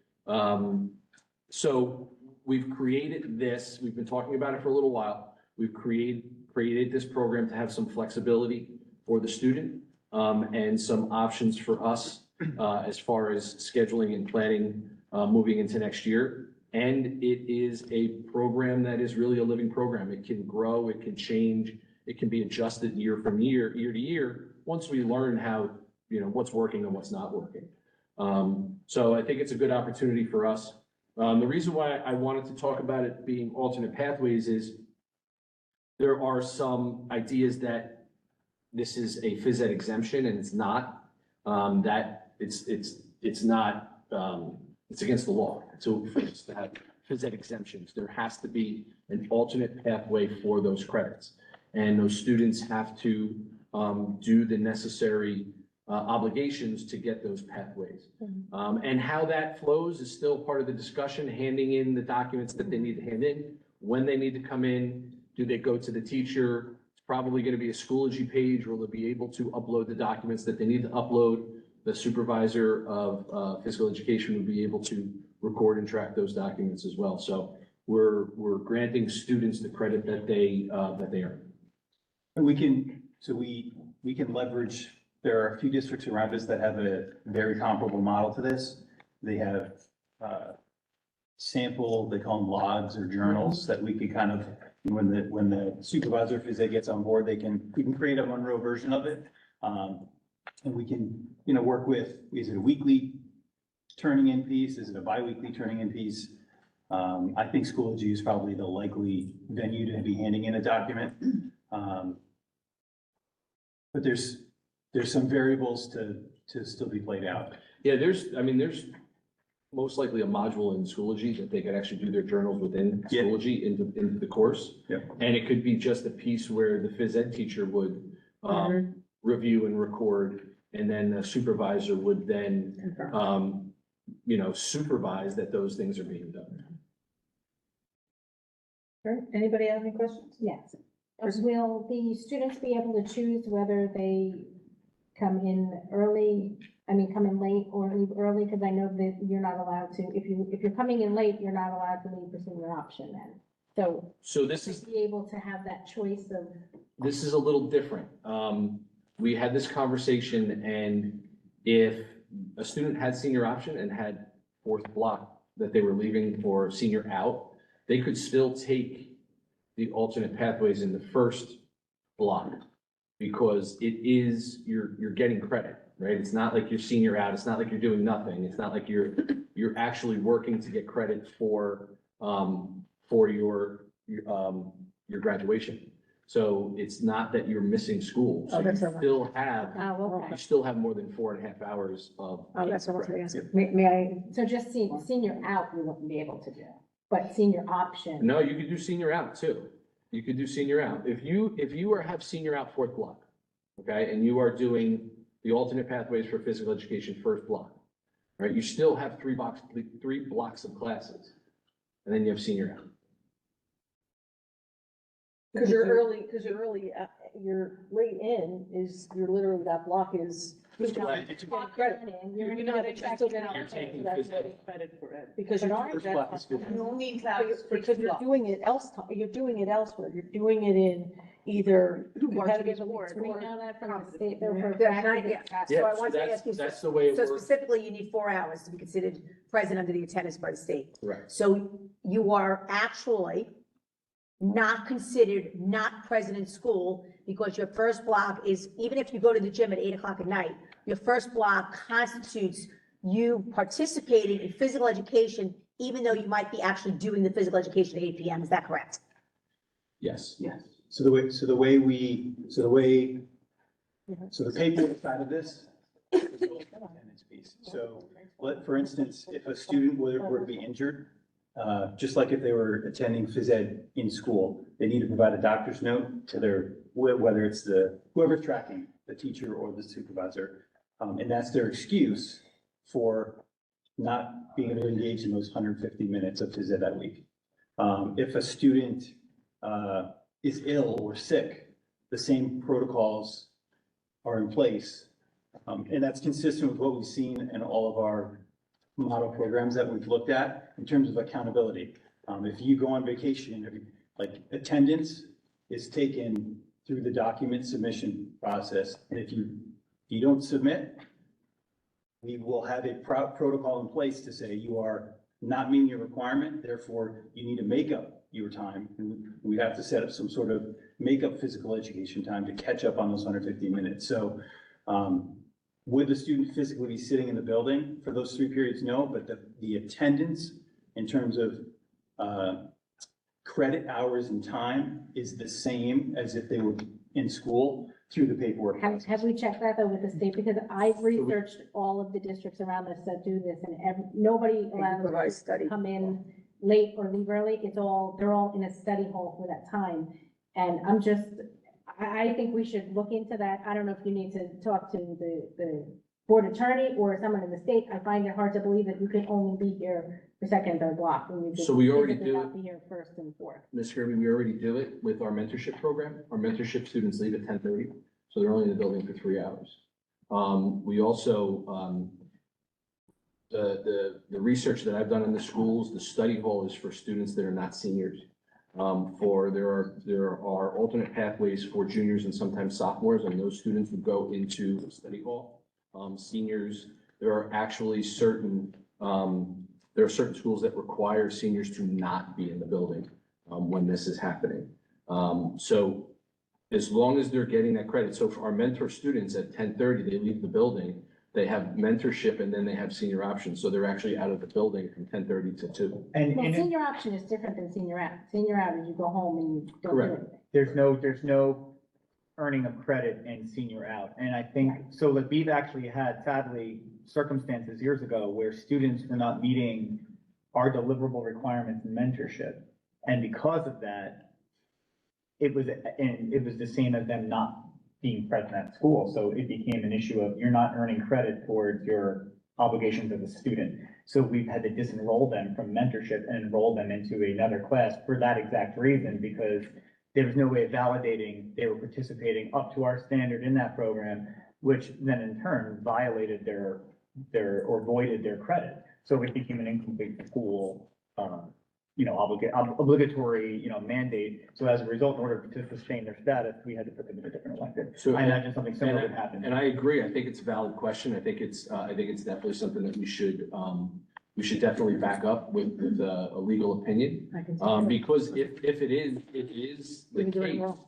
F: So we've created this, we've been talking about it for a little while. We've created this program to have some flexibility for the student, and some options for us as far as scheduling and planning moving into next year. And it is a program that is really a living program. It can grow, it can change, it can be adjusted year from year to year, once we learn how, what's working and what's not working. So I think it's a good opportunity for us. The reason why I wanted to talk about it being alternate pathways is there are some ideas that this is a phys ed exemption, and it's not. That it's not, it's against the law. So for us to have phys ed exemptions, there has to be an alternate pathway for those credits. And those students have to do the necessary obligations to get those pathways. And how that flows is still part of the discussion, handing in the documents that they need to hand in, when they need to come in, do they go to the teacher? It's probably going to be a Schoology page where they'll be able to upload the documents that they need to upload. The supervisor of physical education would be able to record and track those documents as well. So we're granting students the credit that they earn.
I: And we can leverage, there are a few districts around us that have a very comparable model to this. They have sample, they call them logs or journals that we could kind of, when the supervisor of phys ed gets on board, we can create a Monroe version of it. And we can, work with, is it a weekly turning in piece? Is it a bi-weekly turning in piece? I think Schoology is probably the likely venue to be handing in a document. But there's some variables to still be played out.
F: Yeah, there's most likely a module in Schoology that they could actually do their journals within Schoology into the course.
I: Yep.
F: And it could be just a piece where the phys ed teacher would review and record, and then the supervisor would then, supervise that those things are being done.
A: Sure. Anybody have any questions?
J: Yes. Will the students be able to choose whether they come in late or leave early? Because I know that you're not allowed to, if you're coming in late, you're not allowed to leave for senior option then.
F: So this is,
J: be able to have that choice of.
F: this is a little different. We had this conversation, and if a student had senior option and had fourth block that they were leaving for senior out, they could still take the alternate pathways in the first block, because you're getting credit, right? It's not like you're senior out. It's not like you're doing nothing. It's not like you're actually working to get credit for your graduation. So it's not that you're missing school. So you still have more than 4.5 hours of.
G: That's what I was
F: credit.
G: asking. May I?
J: So just senior out, we wouldn't be able to do, but senior option.
F: No, you could do senior out too. You could do senior out. If you have senior out fourth block, okay, and you are doing the alternate pathways for physical education first block, right? You still have three blocks of classes, and then you have senior out.
A: Because you're you're late in you're literally, that block is.
F: It's
A: Credit.
J: You're
F: You're taking
A: credit for it. Because you're.
F: First block is 50.
A: Because you're doing it elsewhere. You're doing it in
G: either
J: Competitive
G: competitive board
J: we
G: or.
J: know that from the state, they're for
G: Yeah,
J: faculty.
G: yeah. So
F: Yeah,
G: I
F: so
G: want to ask you,
F: that's the way it
G: so
F: works.
G: specifically, you need 4 hours to be considered present under the attendance by the state.
F: Correct.
G: So you are actually not considered not present in school because your first block is, even if you go to the gym at 8 o'clock at night, your first block constitutes you participating in physical education, even though you might be actually doing the physical education at 8 p.m. Is that correct?
F: Yes.
I: Yes. So the paperwork side of this is the attendance piece. So, for instance, if a student were to be injured, just like if they were attending phys ed in school, they need to provide a doctor's note to their, whether it's whoever's tracking, the teacher or the supervisor. And that's their excuse for not being able to engage in those 150 minutes of phys ed that week. If a student is ill or sick, the same protocols are in place. And that's consistent with what we've seen in all of our model programs that we've looked at in terms of accountability. If you go on vacation, like attendance is taken through the document submission process. And if you don't submit, we will have a protocol in place to say you are not meeting your requirement, therefore you need to make up your time. And we have to set up some sort of make up physical education time to catch up on those 150 minutes. So would the student physically be sitting in the building for those 3 periods? No, but the attendance in terms of credit hours and time is the same as if they were in school through the paperwork process.
J: Have we checked that though with the state? Because I've researched all of the districts around us that do this and nobody allows
G: provide
J: us
G: study.
J: to come in late or leave early. They're all in a study hall for that time. And I think we should look into that. I don't know if you need to talk to the board attorney or someone in the state. I find it hard to believe that you can only be here for second and third block. when you could
F: So we already
J: physically
F: do
J: not
F: it.
J: Be here first and fourth.
F: Ms. Kirby, we already do it with our mentorship program. Our mentorship students leave at 10:30, so they're only in the building for 3 hours. We also, the research that I've done in the schools, the study hall is for students that are not seniors. There are alternate pathways for juniors and sometimes sophomores, and those students would go into the study hall. Seniors, there are actually certain schools that require seniors to not be in the building when this is happening. So as long as they're getting that credit, so for our mentor students at 10:30, they leave the building, they have mentorship and then they have senior options. So they're actually out of the building from 10:30 to 2.
H: And
J: Well,
H: it-
J: senior option is different than senior out. Senior out is you go home and you don't do
F: Correct.
J: anything.
H: there's no earning of credit in senior out. And I think, so like we've actually had sadly circumstances years ago where students were not meeting our deliverable requirements in mentorship. And because of that, it was the same as them not being present at school. So it became an issue of you're not earning credit towards your obligations as a student. So we've had to disenroll them from mentorship and enroll them into another class for that exact reason, because there was no way of validating they were participating up to our standard in that program, which then in turn violated their or voided their credit. So it became an incomplete school, obligatory, mandate. So as a result, in order to sustain their status, we had to put them in a different elective.
F: So-
H: I imagine something similar would happen.
F: And I agree. I think it's a valid question. I think it's definitely something that we should definitely back up with a legal opinion.
J: I can tell you.
F: Because if it is
G: We
F: the
G: can do it
F: case
G: wrong.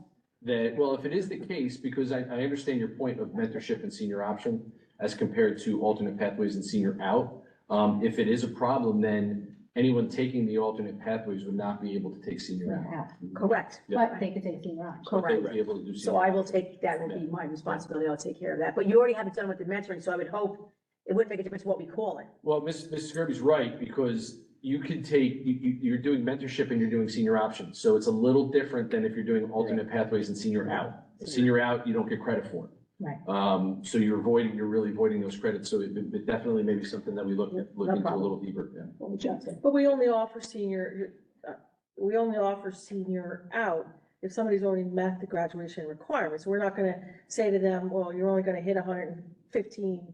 F: if it is the case, because I understand your point of mentorship and senior option as compared to alternate pathways and senior out. If it is a problem, then anyone taking the alternate pathways would not be able to take senior out.
G: Correct.
J: But they could take senior option.
F: So they would
G: Correct.
F: be able to do
G: So
F: senior
G: I will
F: option.
G: take, that will be my responsibility. I'll take care of that. But you already have it done with the mentoring, so I would hope it wouldn't make a difference what we call it.
F: Well, Ms. Kirby's right, because you could take, you're doing mentorship and you're doing senior options. So it's a little different than if you're doing alternate pathways and senior out. Senior out, you don't get credit for it.
J: Right.
F: So you're really avoiding those credits. So it definitely may be something that we look into a
G: problem.
F: little deeper. Yeah.
G: What would you say?
A: But we only offer senior out if somebody's already met the graduation requirements. We're not gonna say to them, well, you're only gonna hit 115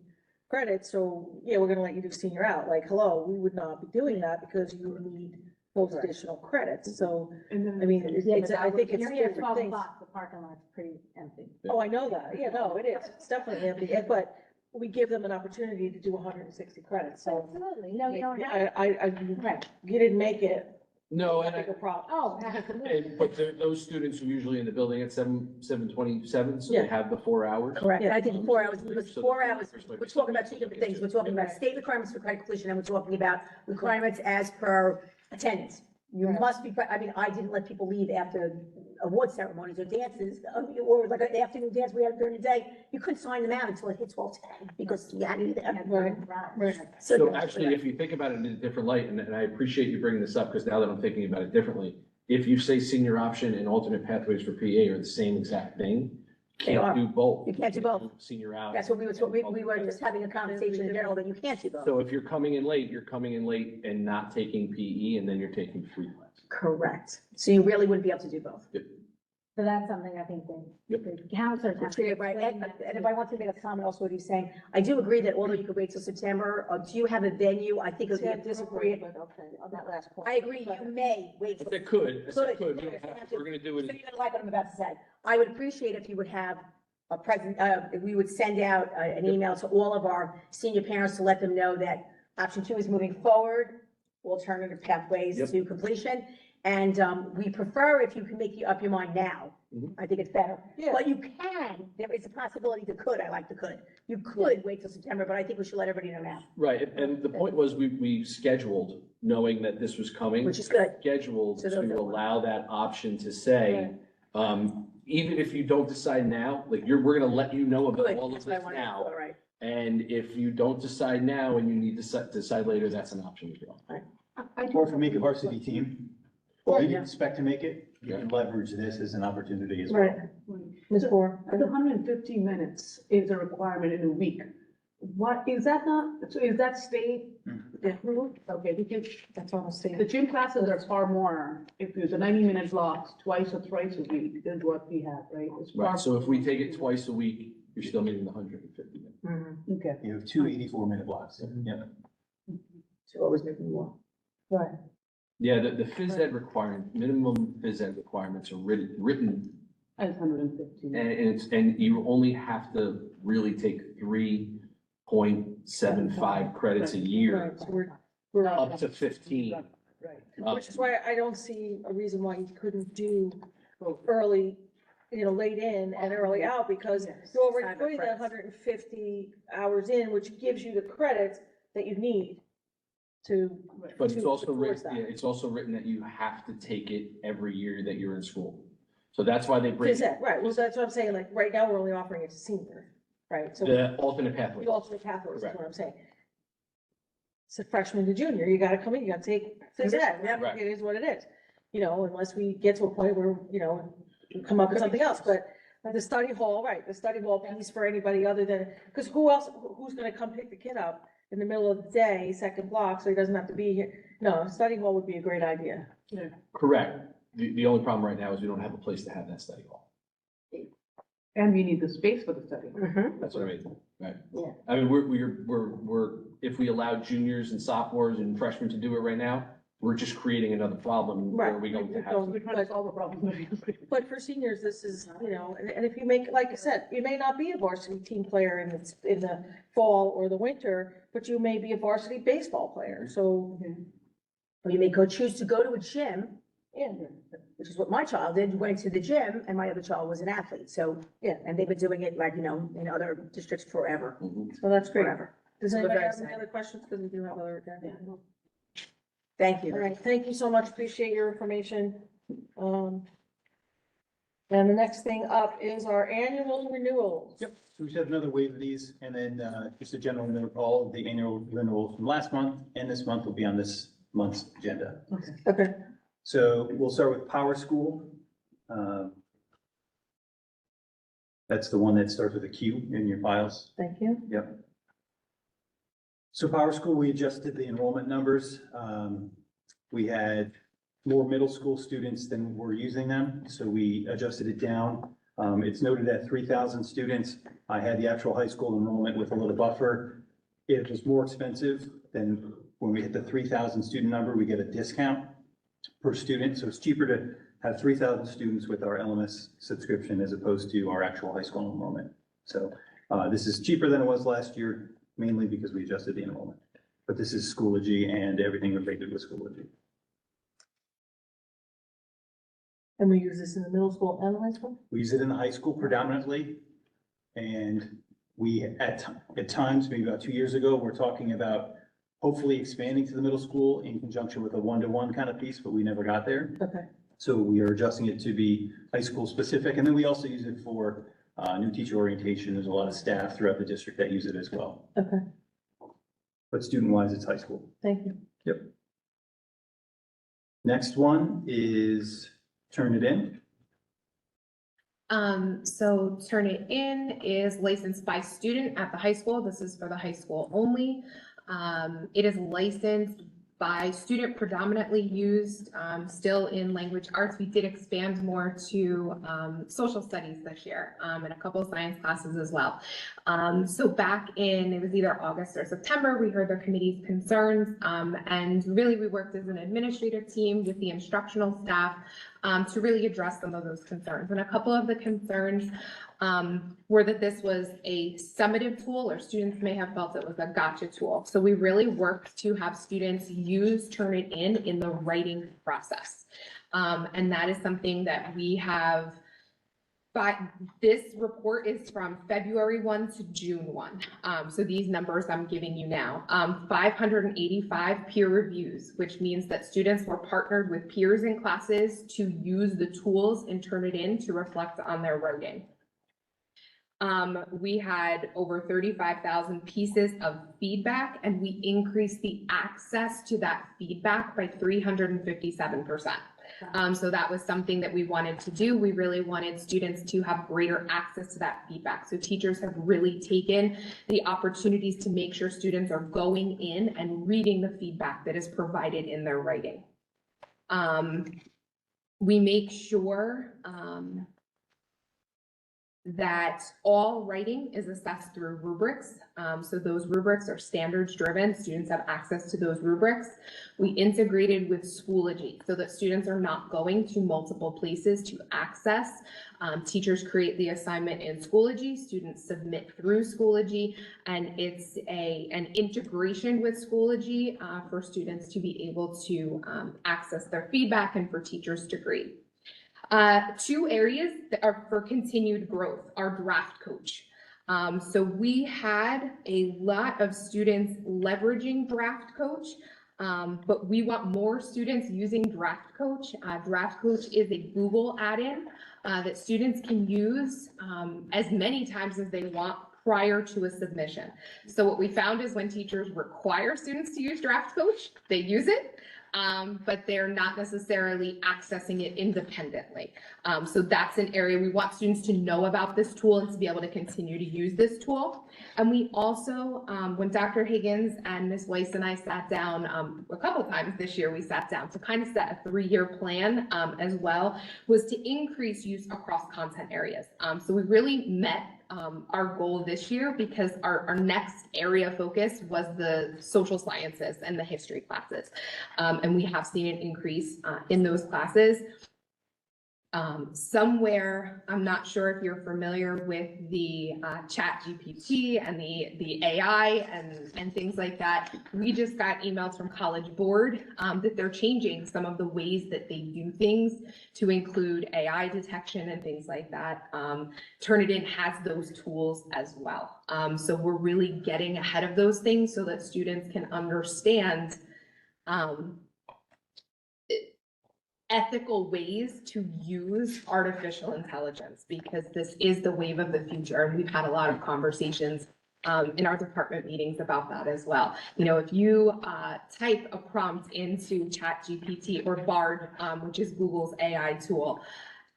A: credits, so yeah, we're gonna let you do senior out. Like, hello, we would not be doing that because you need those additional credits, so,
C: And then.
A: I mean, I think it's
J: You're here at
A: different
J: 12
A: things.
J: o'clock, the parking lot's pretty empty.
A: Oh, I know that, yeah, no, it is, it's definitely empty, but we give them an opportunity to do 160 credits, so.
J: Absolutely, no, you don't have, right,
A: You didn't make it
F: No,
A: a
F: and
A: bigger problem.
J: oh, absolutely.
F: but those students are usually in the building at 7:27, so
A: Yeah.
F: they have the 4 hours.
G: Correct, and I think 4 hours,
F: So
G: because
F: the
G: 4 hours,
F: numbers might
G: we're
F: be
G: talking about two
F: something
G: different things. We're talking about
A: Right.
G: state requirements for credit completion, and we're talking about requirements as per attendance. You
A: Right.
G: must be, I mean, I didn't let people leave after award ceremonies or dances, or like an afternoon dance we had during the day. You couldn't sign them out until it hit 12:10, because you had to be there.
A: Right.
F: So actually, if you think about it in a different light, and I appreciate you bringing this up, because now that I'm thinking about it differently, if you say senior option and alternate pathways for PA are the same exact thing,
G: They
F: you
G: are.
F: can't do both.
G: You can't do both.
F: Senior out.
G: That's what we were just having a conversation in general, that you can't do both.
F: So if you're coming in late, you're coming in late and not taking PE, and then you're taking free class.
G: Correct. So you really wouldn't be able to do both.
J: So that's something I think
F: Yep.
J: the counselors have to
G: Right,
J: explain
G: and,
J: that.
G: and if I want to make a comment also what he's saying, I do agree that although you could wait till September, do you have a venue? I think it would
A: See, I
G: be
A: disagree,
G: appropriate.
A: but okay, on that last point.
G: I agree, you may wait. till-
F: It could,
G: Could.
F: we don't have to. We're gonna do
G: So
F: it.
G: you're gonna like what I'm about to say. I would appreciate if you would have a present, if we would send out an email to all of our senior parents to let them know that option 2 is moving forward, alternative pathways
F: Yep.
G: to completion. And, we prefer if you can make up your mind now.
F: Mhm.
G: I think it's better.
A: Yeah.
G: But you can, there is a possibility to could, I like the could. You could wait till September, but I think we should let everybody know now,
F: Right, and the point was, we scheduled, knowing that this was coming.
G: which is good.
F: Scheduled
G: So
F: to
G: those that want-
F: allow that option to say, even if you don't decide now, like, we're gonna let you know about
G: Good,
F: all of
G: that's what I
F: this
G: wanted,
F: now.
G: all right.
F: And if you don't decide now and you need to decide later, that's an option as well.
I: Or if you make a varsity team,
G: Or-
I: or you expect to make it, you can leverage this as an opportunity as well.
A: Right, Ms. Moore.
C: The 150 minutes is a requirement in a week. What, is that not, so is that state approved? Okay, because
A: That's all I'm saying.
C: the gym classes are far more, if there's a 90-minute block, twice or thrice a week, is what we have, right? It's far-
F: Right, so if we take it twice a week, you're still meeting the 150 minutes.
C: Okay.
I: You have 2 84-minute blocks, yeah.
G: So always making more.
A: Right.
F: Yeah, the phys ed requirement, minimum phys ed requirements are written,
C: As 150.
F: and you only have to really take 3.75 credits a year,
A: Right, so we're
F: up to 15.
C: Right.
A: Which is why I don't see a reason why you couldn't do early, late in and early out, because you're already
G: Time
A: putting that
G: credits.
A: 150 hours in, which gives you the credits that you need to.
F: But it's
A: to-
F: also
A: towards
F: written,
A: that.
F: yeah, it's also written that you have to take it every year that you're in school. So that's why they break
A: Phys ed, right, well, that's what I'm saying, like, right now, we're only offering it to seniors, right? So
F: the alternate pathway.
A: the alternate pathways is
F: Correct.
A: what I'm saying. So freshman to junior, you gotta come in, you gotta take phys ed,
G: Yeah.
F: Right.
A: it is what it is. Unless we get to a point where, we come up with something else, but the study hall, right, the study hall piece for anybody other than, because who's gonna come pick the kid up in the middle of the day, second block, so he doesn't have to be here? No, study hall would be a great idea.
F: Correct. The only problem right now is we don't have a place to have that study hall.
C: And we need the space for the study.
F: That's what I mean, right?
A: Yeah.
F: I mean, we're, if we allow juniors and sophomores and freshmen to do it right now, we're just creating another problem where
A: Right.
F: we going to
A: We're
F: have.
A: going-
C: We're trying to solve a problem.
A: But for seniors, this is, and if you make, like I said, you may not be a varsity team player in the fall or the winter, but you may be a varsity baseball player, so,
G: Or you may choose to go to a gym,
A: yeah.
G: which is what my child did, went to the gym, and my other child was an athlete, so,
A: Yeah.
G: and they've been doing it like, in other districts forever,
F: Mhm.
A: So that's great.
G: forever.
A: Does
G: So we're
A: anybody
G: very
A: have any
G: excited.
A: other questions? Because we do have other.
G: Thank you.
A: All right, thank you so much. Appreciate your information. And the next thing up is our annual renewals.
I: Yep, so we should have another wave of these, and then just a general note, all of the annual renewals from last month and this month will be on this month's agenda.
A: Okay.
I: So we'll start with Power School. That's the one that starts with a Q in your files.
A: Thank you.
I: Yep. So Power School, we adjusted the enrollment numbers. We had more middle school students than were using them, so we adjusted it down. It's noted at 3,000 students. I had the actual high school enrollment with a little buffer. It was more expensive than when we hit the 3,000 student number, we get a discount. per student. So it's cheaper to have 3,000 students with our LMS subscription as opposed to our actual high school enrollment. So this is cheaper than it was last year, mainly because we adjusted the enrollment. But this is Schoology and everything related with Schoology.
A: And we use this in the middle school and high school?
I: We use it in the high school predominantly. And we, at times, maybe about 2 years ago, we're talking about hopefully expanding to the middle school in conjunction with a one-to-one kind of piece, but we never got there.
A: Okay.
I: So we are adjusting it to be high school specific. And then we also use it for new teacher orientation. There's a lot of staff throughout the district that use it as well.
A: Okay,
I: But student-wise, it's high school.
A: thank you.
I: Yep. Next one is Turnitin.
D: So Turnitin is licensed by student at the high school. This is for the high school only. It is licensed by student, predominantly used still in language arts. We did expand more to social studies this year and a couple of science classes as well. So back in, it was either August or September, we heard the committee's concerns and really we worked as an administrative team with the instructional staff to really address some of those concerns. And a couple of the concerns were that this was a summative tool, or students may have felt it was a gotcha tool. So we really worked to have students use Turnitin in the writing process. And that is something that we have. But this report is from February 1 to June 1. So these numbers I'm giving you now, 585 peer reviews, which means that students were partnered with peers in classes to use the tools and Turnitin to reflect on their writing. We had over 35,000 pieces of feedback, and we increased the access to that feedback by 357%. So that was something that we wanted to do. We really wanted students to have greater access to that feedback. So teachers have really taken the opportunities to make sure students are going in and reading the feedback that is provided in their writing. We make sure that all writing is assessed through rubrics. So those rubrics are standards driven. Students have access to those rubrics. We integrated with Schoology so that students are not going to multiple places to access. Teachers create the assignment in Schoology, students submit through Schoology, and it's an integration with Schoology for students to be able to access their feedback and for teachers to grade. Two areas that are for continued growth are Draft Coach. So we had a lot of students leveraging Draft Coach, but we want more students using Draft Coach. Draft Coach is a Google add-in that students can use as many times as they want prior to a submission. So what we found is when teachers require students to use Draft Coach, they use it. But they're not necessarily accessing it independently. So that's an area we want students to know about this tool and to be able to continue to use this tool. And we also, when Dr. Higgins and Ms. Weiss and I sat down a couple times this year, we sat down to kind of set a 3-year plan as well, was to increase use across content areas. So we really met our goal this year because our next area of focus was the social sciences and the history classes. And we have seen an increase in those classes. Somewhere, I'm not sure if you're familiar with the chat GPT and the AI and things like that. We just got emails from College Board that they're changing some of the ways that they do things to include AI detection and things like that. Turnitin has those tools as well. So we're really getting ahead of those things so that students can understand ethical ways to use artificial intelligence, because this is the wave of the future. And we've had a lot of conversations in our department meetings about that as well. You know, if you type a prompt into ChatGPT or Bard, which is Google's AI tool,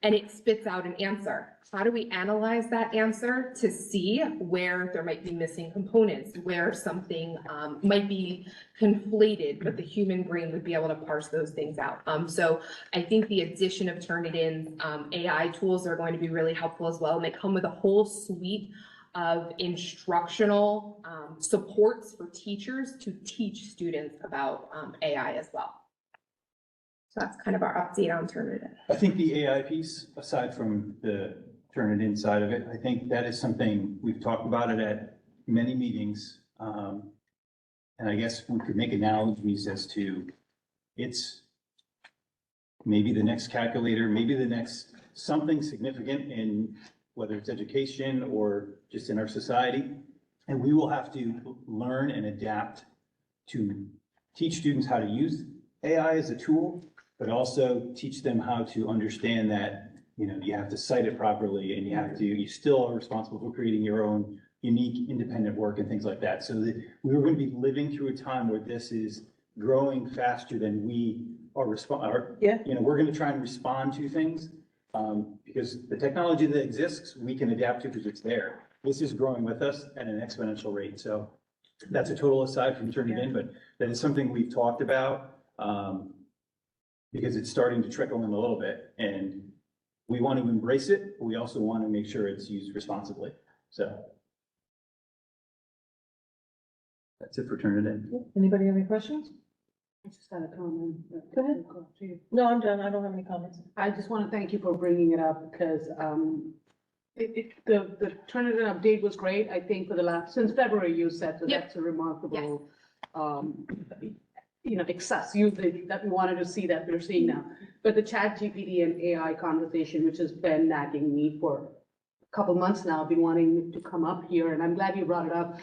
D: and it spits out an answer, how do we analyze that answer to see where there might be missing components, where something might be conflated, but the human brain would be able to parse those things out. So I think the addition of Turnitin's AI tools are going to be really helpful as well. And they come with a whole suite of instructional supports for teachers to teach students about AI as well. So that's kind of our update on Turnitin.
I: I think the AI piece, aside from the Turnitin side of it, I think that is something, we've talked about it at many meetings. And I guess we could make analogies as to it's maybe the next calculator, maybe the next something significant in whether it's education or just in our society. And we will have to learn and adapt to teach students how to use AI as a tool, but also teach them how to understand that, you know, you have to cite it properly and you still are responsible for creating your own unique independent work and things like that. So that we were going to be living through a time where this is growing faster than we are we're going to try and respond to things because the technology that exists, we can adapt to because it's there. This is growing with us at an exponential rate. So that's a total aside from Turnitin, but that is something we've talked about because it's starting to trickle in a little bit and we want to embrace it, but we also want to make sure it's used responsibly. So that's it for Turnitin.
A: Anybody have any questions?
C: I just got a comment.
A: Go ahead. No, I'm done. I don't have any comments.
C: I just want to thank you for bringing it up because the Turnitin update was great. I think for the since February, you said, so
D: Yep.
C: that's a remarkable, excess usage that we wanted to see that we're seeing now. But the ChatGPT and AI conversation, which has been nagging me for a couple months now, I've been wanting to come up here, and I'm glad you brought it up.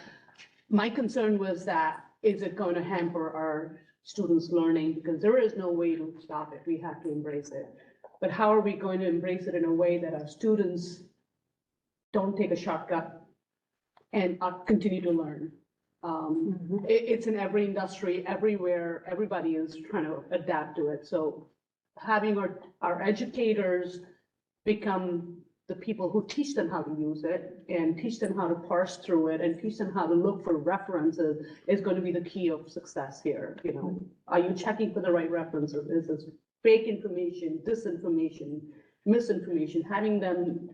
C: My concern was that, is it going to hamper our students' learning? Because there is no way to stop it. We have to embrace it. But how are we going to embrace it in a way that our students don't take a shortcut and continue to learn? It's in every industry, everywhere. Everybody is trying to adapt to it. So having our educators become the people who teach them how to use it and teach them how to parse through it and teach them how to look for references is going to be the key of success here. You know, are you checking for the right references? Is this fake information, disinformation, misinformation, having them?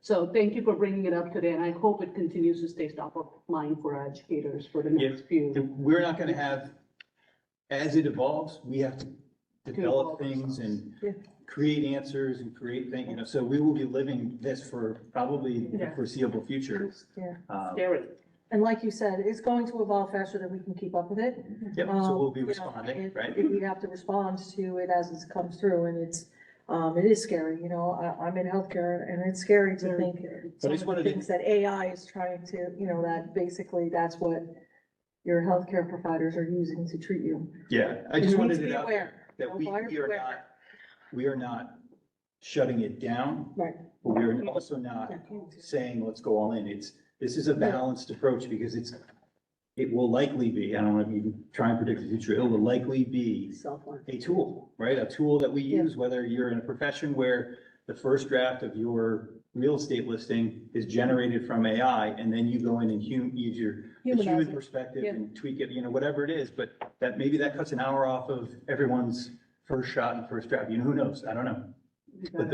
C: So thank you for bringing it up today, and I hope it continues to stay top of mind for our educators for the next few.
I: We're not going to have, as it evolves, we have to develop things and create answers and create things, so we will be living this for probably the foreseeable future.
C: Scary.
A: And like you said, it's going to evolve faster than we can keep up with it.
I: Yep, so we'll be
A: You know,
I: responding,
A: and
I: right?
A: We have to respond to it as it comes through, and it is scary, I'm in healthcare, and it's scary to think some
I: just
A: of
I: wanted
A: the
I: to-
A: things that AI is trying to, that basically that's what your healthcare providers are using to treat you.
I: Yeah, I
A: You
I: just
A: need
I: wanted
A: to be
I: it out
A: aware.
I: there that
A: Buyer
I: we are not shutting it down,
A: Right.
I: but we are also not saying, let's go all in. This is a balanced approach because it will likely be, I don't want to even try and predict the future, it will likely be
A: Self-learn.
I: a tool, right? A tool that we use, whether you're in a profession where the first draft of your real estate listing is generated from AI, and then you go in and use your
A: Humanize
I: human
A: it.
I: perspective
A: Yeah.
I: and tweak it, whatever it is, but maybe that cuts an hour off of everyone's first shot and first draft, who knows? I don't know. But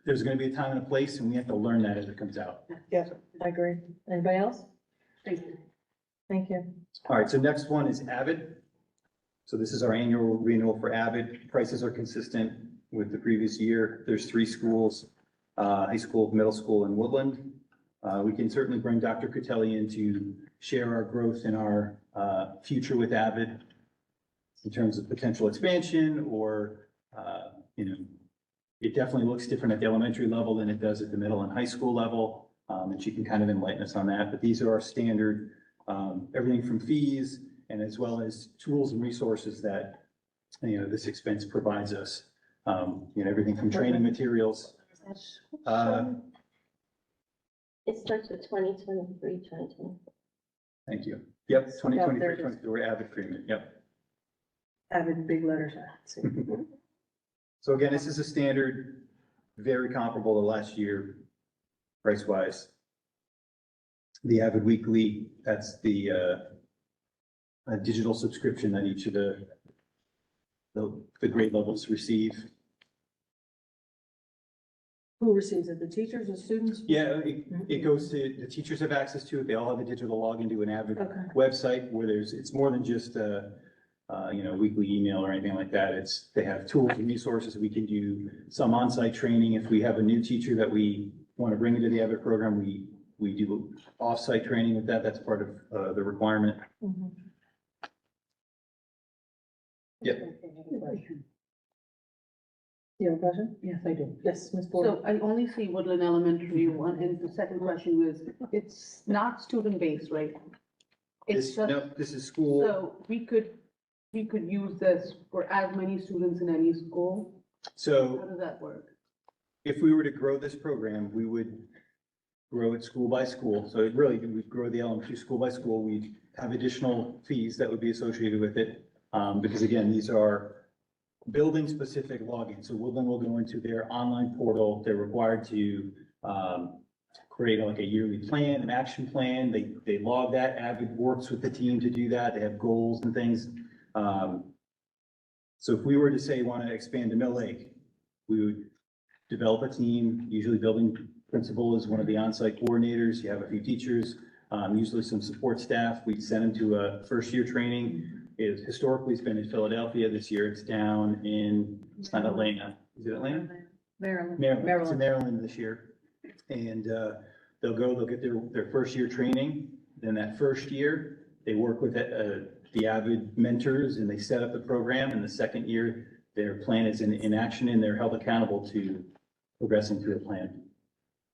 I: there's gonna be a time and a place, and we have to learn that as it comes out.
A: Yeah, I agree. Anybody else?
C: Thank you.
A: Thank you.
I: All right, so next one is Avid. So this is our annual renewal for Avid. Prices are consistent with the previous year. There's 3 schools, high school, middle school, and Woodland. We can certainly bring Dr. Catelli in to share our growth and our future with Avid in terms of potential expansion or, it definitely looks different at the elementary level than it does at the middle and high school level. And she can kind of enlighten us on that, but these are our standard, everything from fees and as well as tools and resources that, this expense provides us. Everything from training materials.
E: It starts with 2023, 2024.
I: Thank you. Yep,
A: there
I: 2023,
A: it is.
I: 2024 Avid premium, yep.
A: Avid, big letters.
I: So again, this is a standard, very comparable to last year, price-wise. The Avid Weekly, that's the digital subscription that each of the grade levels receive.
A: Who receives it? The teachers, the students?
I: Yeah, it goes to, the teachers have access to it. They all have a digital login to an Avid
A: Okay.
I: website where it's more than just weekly email or anything like that. They have tools and resources. We can do some on-site training. If we have a new teacher that we want to bring into the Avid program, we do off-site training with that. That's part of the requirement. Yep.
C: You have a question? Yes, I do.
A: Yes, Ms. Board.
C: So I only see Woodland Elementary one, and the second question was, it's not student-based, right? It's just,
I: No, this is school.
C: so we could use this for as many students in any school? How
I: So
C: does that work?
I: if we were to grow this program, we would grow it school by school. So it really, we'd grow the elementary school by school. We'd have additional fees that would be associated with it. Because again, these are building-specific logins. So Woodland will go into their online portal. They're required to create like a yearly plan, an action plan. They log that. Avid works with the team to do that. They have goals and things. So if we were to say, want to expand to Mill Lake, we would develop a team. Usually building principal is one of the on-site coordinators. You have a few teachers, usually some support staff. We'd send them to a first-year training. Historically, it's been in Philadelphia. This year, it's down in, it's not Atlanta. Is it Atlanta?
G: Maryland.
I: Maryland. It's in Maryland this year. And they'll get their first year training. Then that first year, they work with the Avid mentors and they set up the program. And the second year, their plan is in action and they're held accountable to progressing through the plan.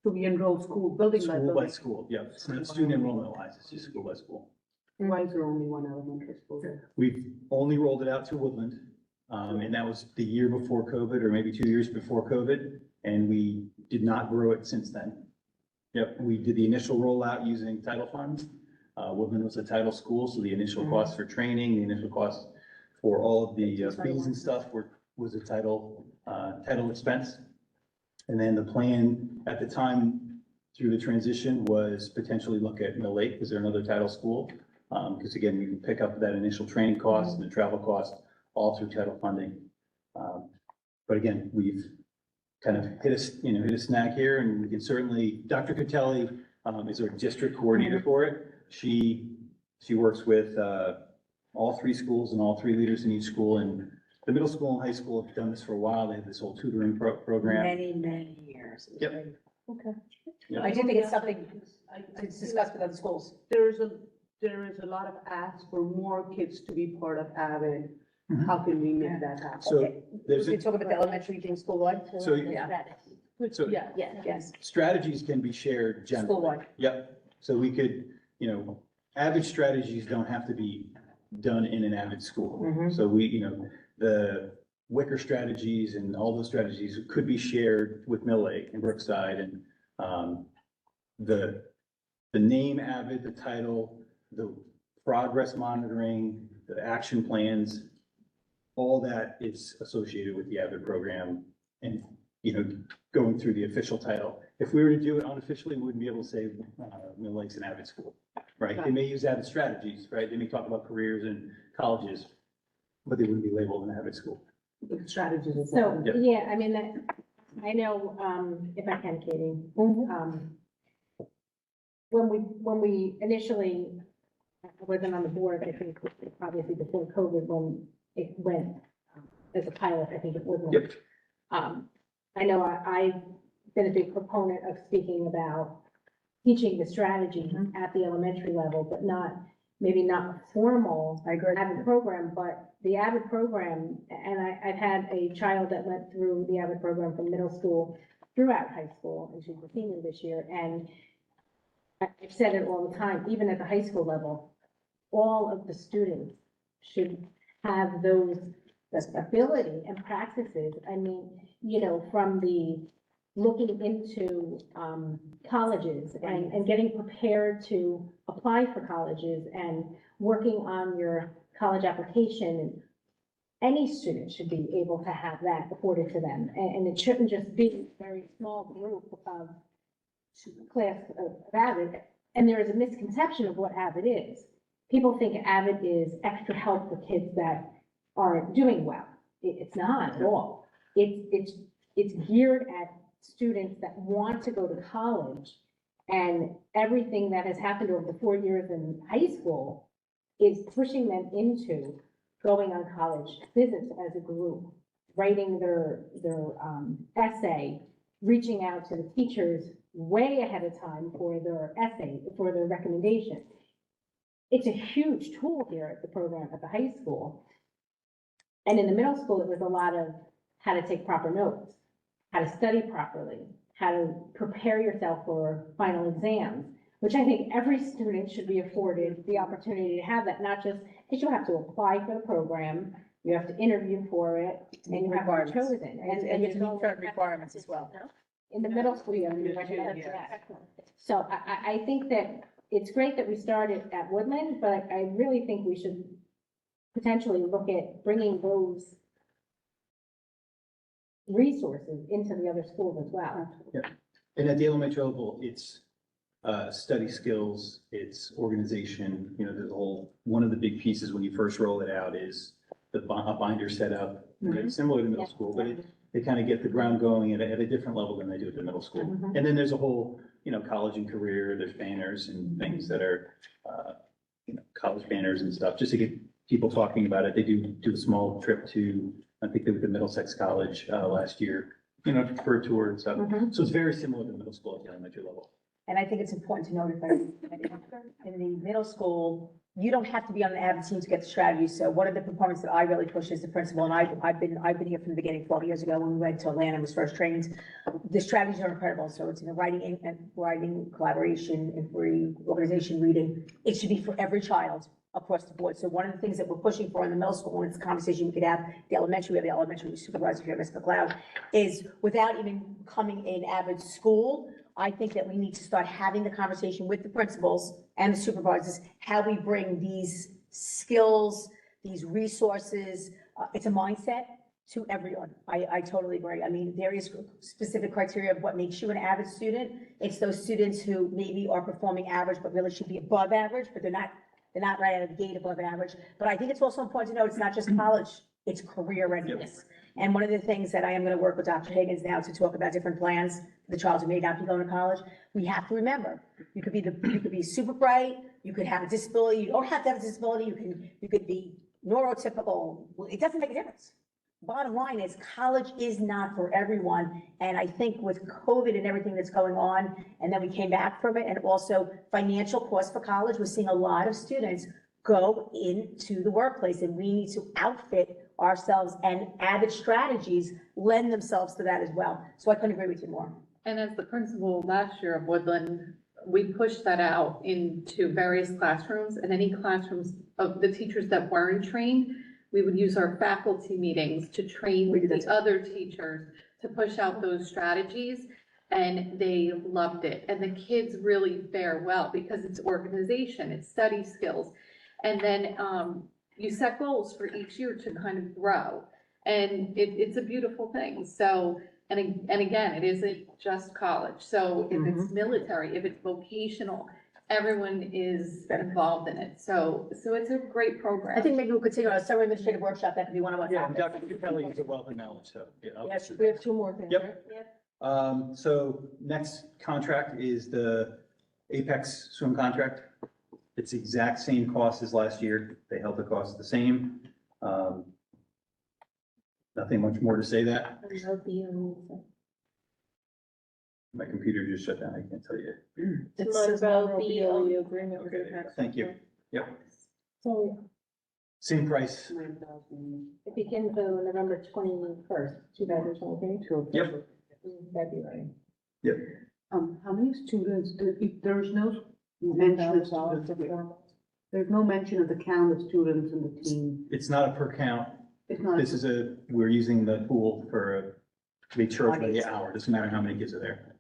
C: So we enroll school, building by
I: School by
C: building?
I: school, yeah. It's not student enrollment wise, it's just school by school.
C: Why is there only one elementary school there?
I: We've only rolled it out to Woodland, and that was the year before COVID, or maybe 2 years before COVID, and we did not grow it since then. Yep, we did the initial rollout using title funds. Woodland was a title school, so the initial costs for training, the initial costs for all of the fees and stuff was a title expense. And then the plan at the time through the transition was potentially look at Mill Lake, because they're another title school. Because again, we can pick up that initial training cost and the travel cost all through title funding. But again, we've kind of hit a snag here, and we can certainly, Dr. Catelli is our district coordinator for it. She works with all three schools and all three leaders in each school, and the middle school and high school have done this for a while. They have this whole tutoring program.
G: Many years.
I: Yep.
A: Okay.
I: Yep.
G: I do think it's something to discuss with other schools.
C: There is a lot of asks for more kids to be part of Avid.
I: Mhm.
C: How can we make that happen?
I: So
G: We
I: there's
G: can talk about the elementary thing school-wide.
I: So-
G: Yeah,
I: So-
C: Yeah.
G: yes,
I: strategies can be shared generally.
G: school-wide.
I: Yep, so we could, Avid strategies don't have to be done in an Avid school.
G: Mhm.
I: So the Wicker strategies and all those strategies could be shared with Mill Lake and Brookside, and the name Avid, the title, the progress monitoring, the action plans, all that is associated with the Avid program and, going through the official title. If we were to do it unofficially, we wouldn't be able to say Mill Lake's an Avid school, right? They may use Avid strategies, right? They may talk about careers and colleges, but they wouldn't be labeled an Avid school.
C: The strategies as
J: So,
C: well.
I: Yep.
J: yeah, I mean, I know, if I can, Katie, when we initially, I wasn't on the board, I think, obviously before COVID, when it went as a pilot, I think it was.
I: Yep.
J: I know I've been a big proponent of speaking about teaching the strategy at the elementary level, but maybe not formal
G: I agree.
J: Avid program, but the Avid program, and I've had a child that went through the Avid program from middle school throughout high school, and she's a senior this year, and I've said it all the time, even at the high school level, all of the students should have those ability and practices. I mean, from the looking into colleges and getting prepared to apply for colleges and working on your college application. Any student should be able to have that afforded to them. And it shouldn't just be a very small group of class of Avid. And there is a misconception of what Avid is. People think Avid is extra help for kids that aren't doing well. It's not at all. It's geared at students that want to go to college, and everything that has happened over the 4 years in high school is pushing them into going on college visits as a group, writing their essay, reaching out to the teachers way ahead of time for their essay, for their recommendation. It's a huge tool here at the program at the high school. And in the middle school, it was a lot of how to take proper notes, how to study properly, how to prepare yourself for final exams, which I think every student should be afforded the opportunity to have that, not just because you have to apply for the program, you have to interview for it, and you have to be chosen.
G: And you have to meet certain requirements as well.
J: In the middle school, you have to be recommended for that. So I think that it's great that we started at Woodland, but I really think we should potentially look at bringing those resources into the other schools as well.
I: And at the elementary level, it's study skills, it's organization, there's a whole, one of the big pieces when you first roll it out is a binder set up, similar to middle school, but they kind of get the ground going at a different level than they do at the middle school. And then there's a whole, college and career, there's banners and things that are, college banners and stuff, just to get people talking about it. They do a small trip to, I think they were to Middlesex College last year, for a tour and stuff. So it's very similar to middle school at the elementary level.
G: And I think it's important to note that in the middle school, you don't have to be on an AVID team to get the strategy. So one of the components that I really push as the principal, and I've been here from the beginning 12 years ago when we went to Atlanta and was first trained. The strategies are incredible. So it's writing, collaboration, inquiry, organization, reading. It should be for every child across the board. So one of the things that we're pushing for in the middle school, and it's a conversation we could have, we have the elementary supervisor here, Ms. McLeod, is without even coming in AVID school, I think that we need to start having the conversation with the principals and the supervisors, how we bring these skills, these resources, it's a mindset to everyone. I totally agree. I mean, there is specific criteria of what makes you an AVID student. It's those students who maybe are performing average, but really should be above average, but they're not right out of the gate above average. But I think it's also important to know it's not just college, it's career readiness. And one of the things that I am going to work with Dr. Higgins now to talk about different plans for the child who may not be going to college. We have to remember, you could be super bright, you could have a disability, you don't have to have a disability, you could be neurotypical. It doesn't make a difference. Bottom line is college is not for everyone. And I think with COVID and everything that's going on, and then we came back from it, and also financial costs for college, we're seeing a lot of students go into the workplace, and we need to outfit ourselves, and AVID strategies lend themselves to that as well. So I couldn't agree with you more.
K: And as the principal last year of Woodland, we pushed that out into various classrooms, and any classrooms of the teachers that weren't trained, we would use our faculty meetings to train the other teachers to push out those strategies, and they loved it. And the kids really fare well because it's organization, it's study skills. And then you set goals for each year to kind of grow, and it's a beautiful thing. So, and again, it isn't just college. So if it's military, if it's vocational, everyone is involved in it. So it's a great program.
G: I think maybe we'll continue on a summer administrative workshop. That could be one of our
I: Yeah,
G: topics.
I: Dr. Capelli is a wealth of knowledge, so.
G: Yes,
A: We have two more things, right?
I: Yep. So next contract is the Apex swim contract. It's the exact same cost as last year. They held the cost the same. Nothing much more to say that. My computer just shut down. I can't tell you.
A: It
E: Monroe
A: says Monroe
E: BOE.
A: BOE agreement with Apex.
I: Thank you. Yep.
J: So
I: Same price.
J: it begins on November 21st, 2023.
I: Yep.
J: February.
C: How many students, there's no mention of students. There's no mention of the count of students in the team.
I: It's not a per count.
C: It's not.
I: This is we're using the pool to make sure for the hour. Doesn't matter how many kids are there.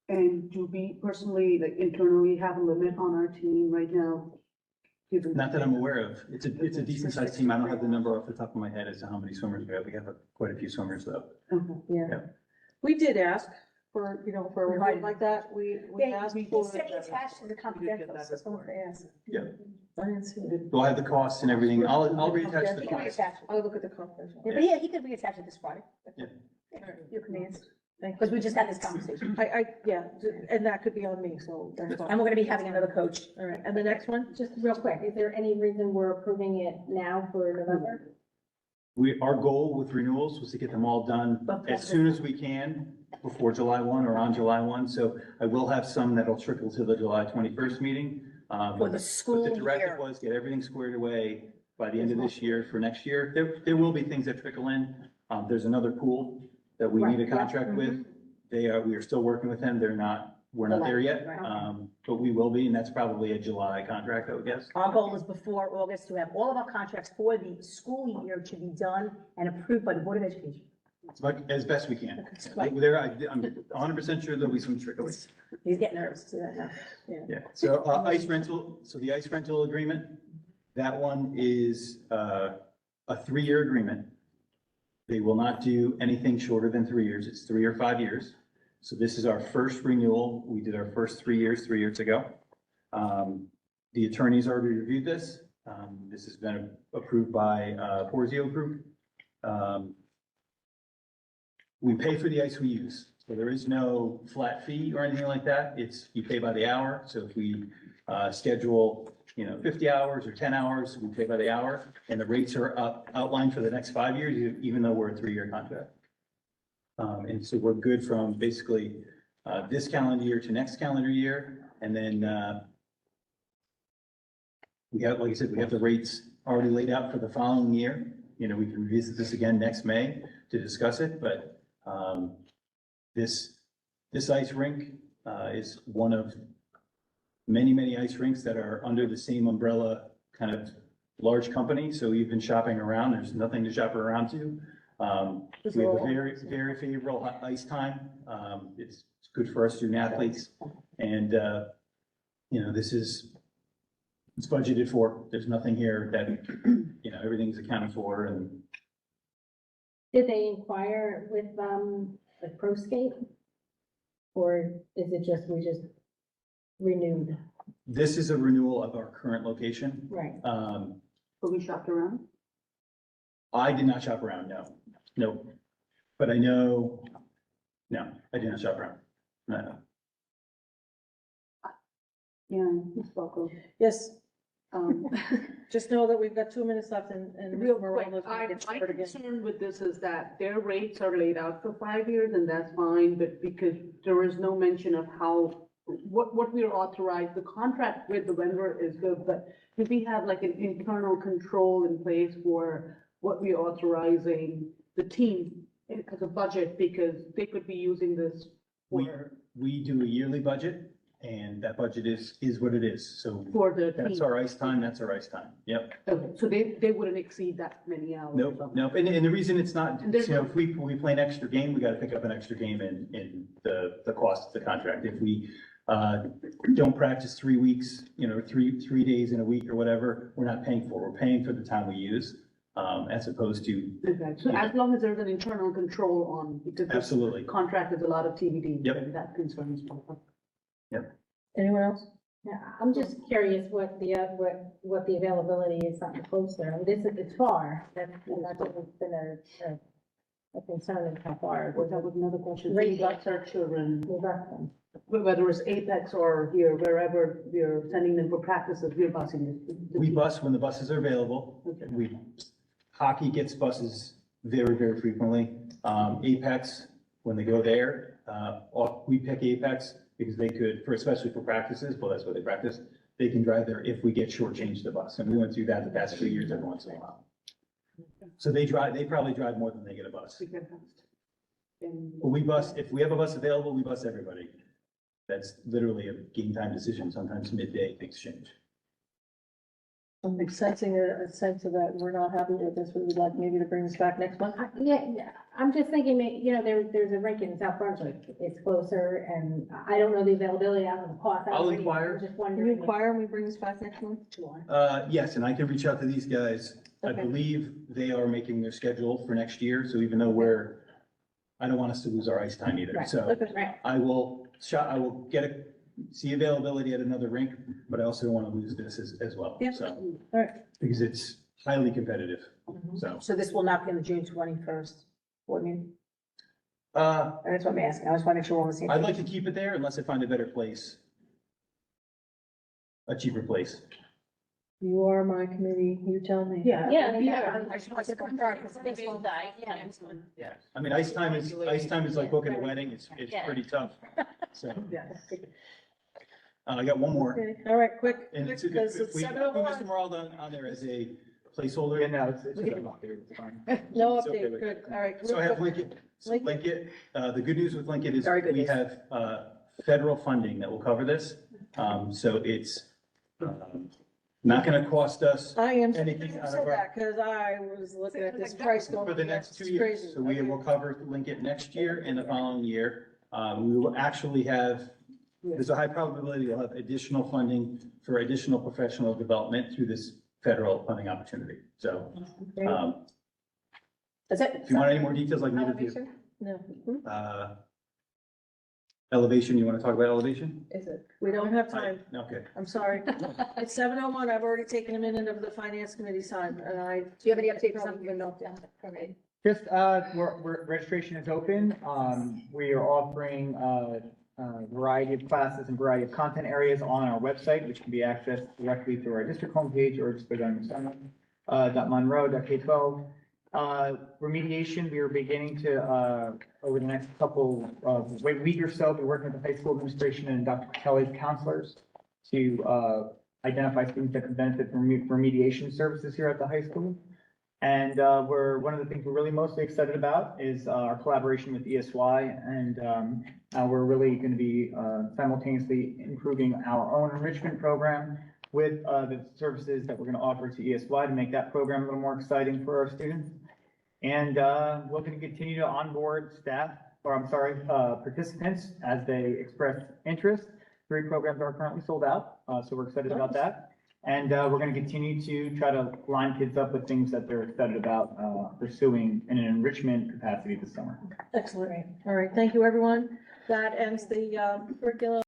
C: And do we personally, like internally, have a limit on our team right now?
I: Not that I'm aware of. It's a decent sized team. I don't have the number off the top of my head as to how many swimmers we have. We have quite a few swimmers though.
A: We did ask for, for a
G: Right.
A: vote like that. We asked
G: It's
A: for.
G: attached to the confidential. So someone could ask.
A: I didn't see it.
I: We'll have the costs and everything. I'll reattach the
G: He can
I: costs.
G: reattach it.
A: I'll look at the conference.
G: Yeah, but yeah, he could reattach it this Friday.
I: Yeah.
G: You can answer.
A: Thank
G: because
A: you.
G: we just had this conversation.
A: Yeah, and that could be on me, so that's fine.
G: And we're gonna be having another coach.
A: All right, and the next one?
J: Just real quick, is there any reason we're approving it now for November?
I: Our goal with renewals was to get them all done as soon as we can before July 1 or on July 1. So I will have some that'll trickle to the July 21st meeting.
G: For the school
I: But the directive
G: year.
I: was get everything squared away by the end of this year for next year. There will be things that trickle in. There's another pool that we need a
J: Right, yeah,
I: contract with. We are still working with them. We're not there yet.
G: Right.
I: But we will be, and that's probably a July contract, I would guess.
G: Our goal is before August to have all of our contracts for the school year to be done and approved by the Board of Education.
I: As best we can.
G: Right.
I: I'm 100% sure there'll be some trickles.
G: He's getting nervous, see that now.
I: Yeah, so ice rental, so the ice rental agreement, that one is a 3-year agreement. They will not do anything shorter than 3 years. It's 3 or 5 years. So this is our first renewal. We did our first 3 years, 3 years ago. The attorneys already reviewed this. This has been approved by Porzio Group. We pay for the ice we use, so there is no flat fee or anything like that. You pay by the hour. So if we schedule, 50 hours or 10 hours, we pay by the hour, and the rates are outlined for the next 5 years, even though we're a 3-year contract. And so we're good from basically this calendar year to next calendar year, and then we have, like I said, we have the rates already laid out for the following year. We can revisit this again next May to discuss it, but this ice rink is one of many ice rinks that are under the same umbrella kind of large company. So we've been shopping around. There's nothing to shop around to. We have a very favorable ice time. It's good for our student athletes. And, it's budgeted for. There's nothing here that, everything's accounted for, and
J: Did they inquire with, like Pro Skate? Or is it just, we just renewed?
I: this is a renewal of our current location.
J: Right.
C: But we shopped around.
I: I did not shop around, no. But I know, no, I did not shop around. No.
C: Yeah, Ms. Falco.
A: Yes,
C: Um,
A: just know that we've got 2 minutes left and
C: Real
A: Monroe
C: quick,
A: is gonna get
C: my
A: started again.
C: concern with this is that their rates are laid out for 5 years, and that's fine, but because there is no mention of what we are authorized, the contract with the vendor is good, but do we have like an internal control in place for what we're authorizing the team as a budget, because they could be using this for
I: We do a yearly budget, and that budget is what it is. So
C: the
I: that's
C: team?
I: our ice time, that's our ice time. Yep.
C: Okay, so they wouldn't exceed that many hours? or
I: Nope,
C: something?
I: nope. And the reason it's not,
C: And there's
I: if we play an extra game, we got to pick up an extra game in the cost of the contract. If we don't practice 3 weeks, 3 days in a week or whatever, we're not paying for. We're paying for the time we use, as opposed to,
C: Okay, so as long as there's an internal control on, because this
I: absolutely.
C: contract is a lot of TBD.
I: Yep.
C: and that concerns me.
A: Anyone else?
J: Yeah, I'm just curious what the availability is something closer. It's far, that's been a concern is how far.
C: Well, that was another question.
J: Rate
C: We bus our children,
J: We left them.
C: whether it's Apex or here, wherever we're sending them for practices, we're busing it.
I: We bus when the buses are available.
C: Okay.
I: Hockey gets buses very frequently. Apex, when they go there, we pick Apex because they could, especially for practices, well, that's where they practice. They can drive there if we get shortchanged the bus. And we went through that the past 2 years every once in a while. So they probably drive more than they get a bus.
C: We get bust. And
I: But if we have a bus available, we bus everybody. That's literally a game time decision. Sometimes midday things change.
A: I'm sensing a sense of that we're not happy with this. We would like maybe to bring this back next month.
J: Yeah, I'm just thinking, there's a rink in South Brunswick, it's closer, and I don't know the availability, I don't know the cost. I don't
I: I'll
J: know,
I: inquire.
J: I'm just
A: Can you
J: wondering.
A: inquire and we bring this back next month?
I: Yes, and I can reach out to these guys. I
A: Okay.
I: believe they are making their schedule for next year. So even though I don't want us to lose our ice time either.
J: Right.
I: So
A: Okay.
J: Right,
I: I will see availability at another rink, but I also don't want to lose this as well.
A: Yeah.
I: So,
A: All right.
I: because it's highly competitive. So
G: So this will not be on the June 21st board meeting? That's what I'm asking. I just want to make sure we're on the same.
I: I'd like to keep it there unless I find a better place. A cheaper place.
A: You are my committee, you tell me.
G: Yeah.
J: Yeah.
G: I just want to confirm, because this will die.
J: Yeah.
I: I mean, ice time is like booking a wedding. It's
J: Yeah.
I: pretty tough. So,
G: Yeah.
I: I got one more.
A: Okay, all right, quick,
I: And
A: quick,
I: it's,
A: because
I: if
A: it's
I: we
A: seven
I: put
A: oh
I: Mr.
A: one.
I: Morale on there as a placeholder.
H: Yeah, no, it's it's fine.
A: No
I: It's okay
A: update,
I: with-
A: good, all right.
I: So I
A: real
I: have
A: quick.
I: Lincoln, so
A: Lincoln.
I: Lincoln, the good news with Lincoln is
G: Very good
I: we
G: news.
I: have, federal funding that will cover this. So it's, not gonna cost us
A: I am,
I: anything
A: you
I: out
A: said
I: of our,
A: that, because I was looking at this price going.
I: for the next 2
A: it's
I: years.
A: crazy.
I: So we will cover Lincoln next year and the following year. We will actually have, there's a high probability we'll have additional funding for additional professional development through this federal funding opportunity. So,
G: That's it?
I: if you want any more details, I can give it to you.
A: No,
I: Elevation, you want to talk about elevation?
G: Is it?
A: we don't have time,
I: Okay.
A: I'm sorry. It's 7:01. I've already taken a minute of the finance committee's time, and I.
G: Do you have any updates on the note?
H: Just, registration is open. We are offering, a variety of classes and variety of content areas on our website, which can be accessed directly through our district homepage or just go down to Monroe.k12. Remediation, we are beginning to, over the next couple of week or so, be working with the high school administration and Dr. Kelly's counselors to, identify students that could benefit from remediation services here at the high school. And one of the things we're really mostly excited about is our collaboration with ESY, and we're really going to be simultaneously improving our own enrichment program with the services that we're going to offer to ESY to make that program a little more exciting for our students. And we're going to continue to onboard participants as they express interest. 3 programs are currently sold out, so we're excited about that. And we're going to continue to try to line kids up with things that they're excited about pursuing in an enrichment capacity this summer.
A: Excellent. All right, thank you, everyone. That ends the curriculum.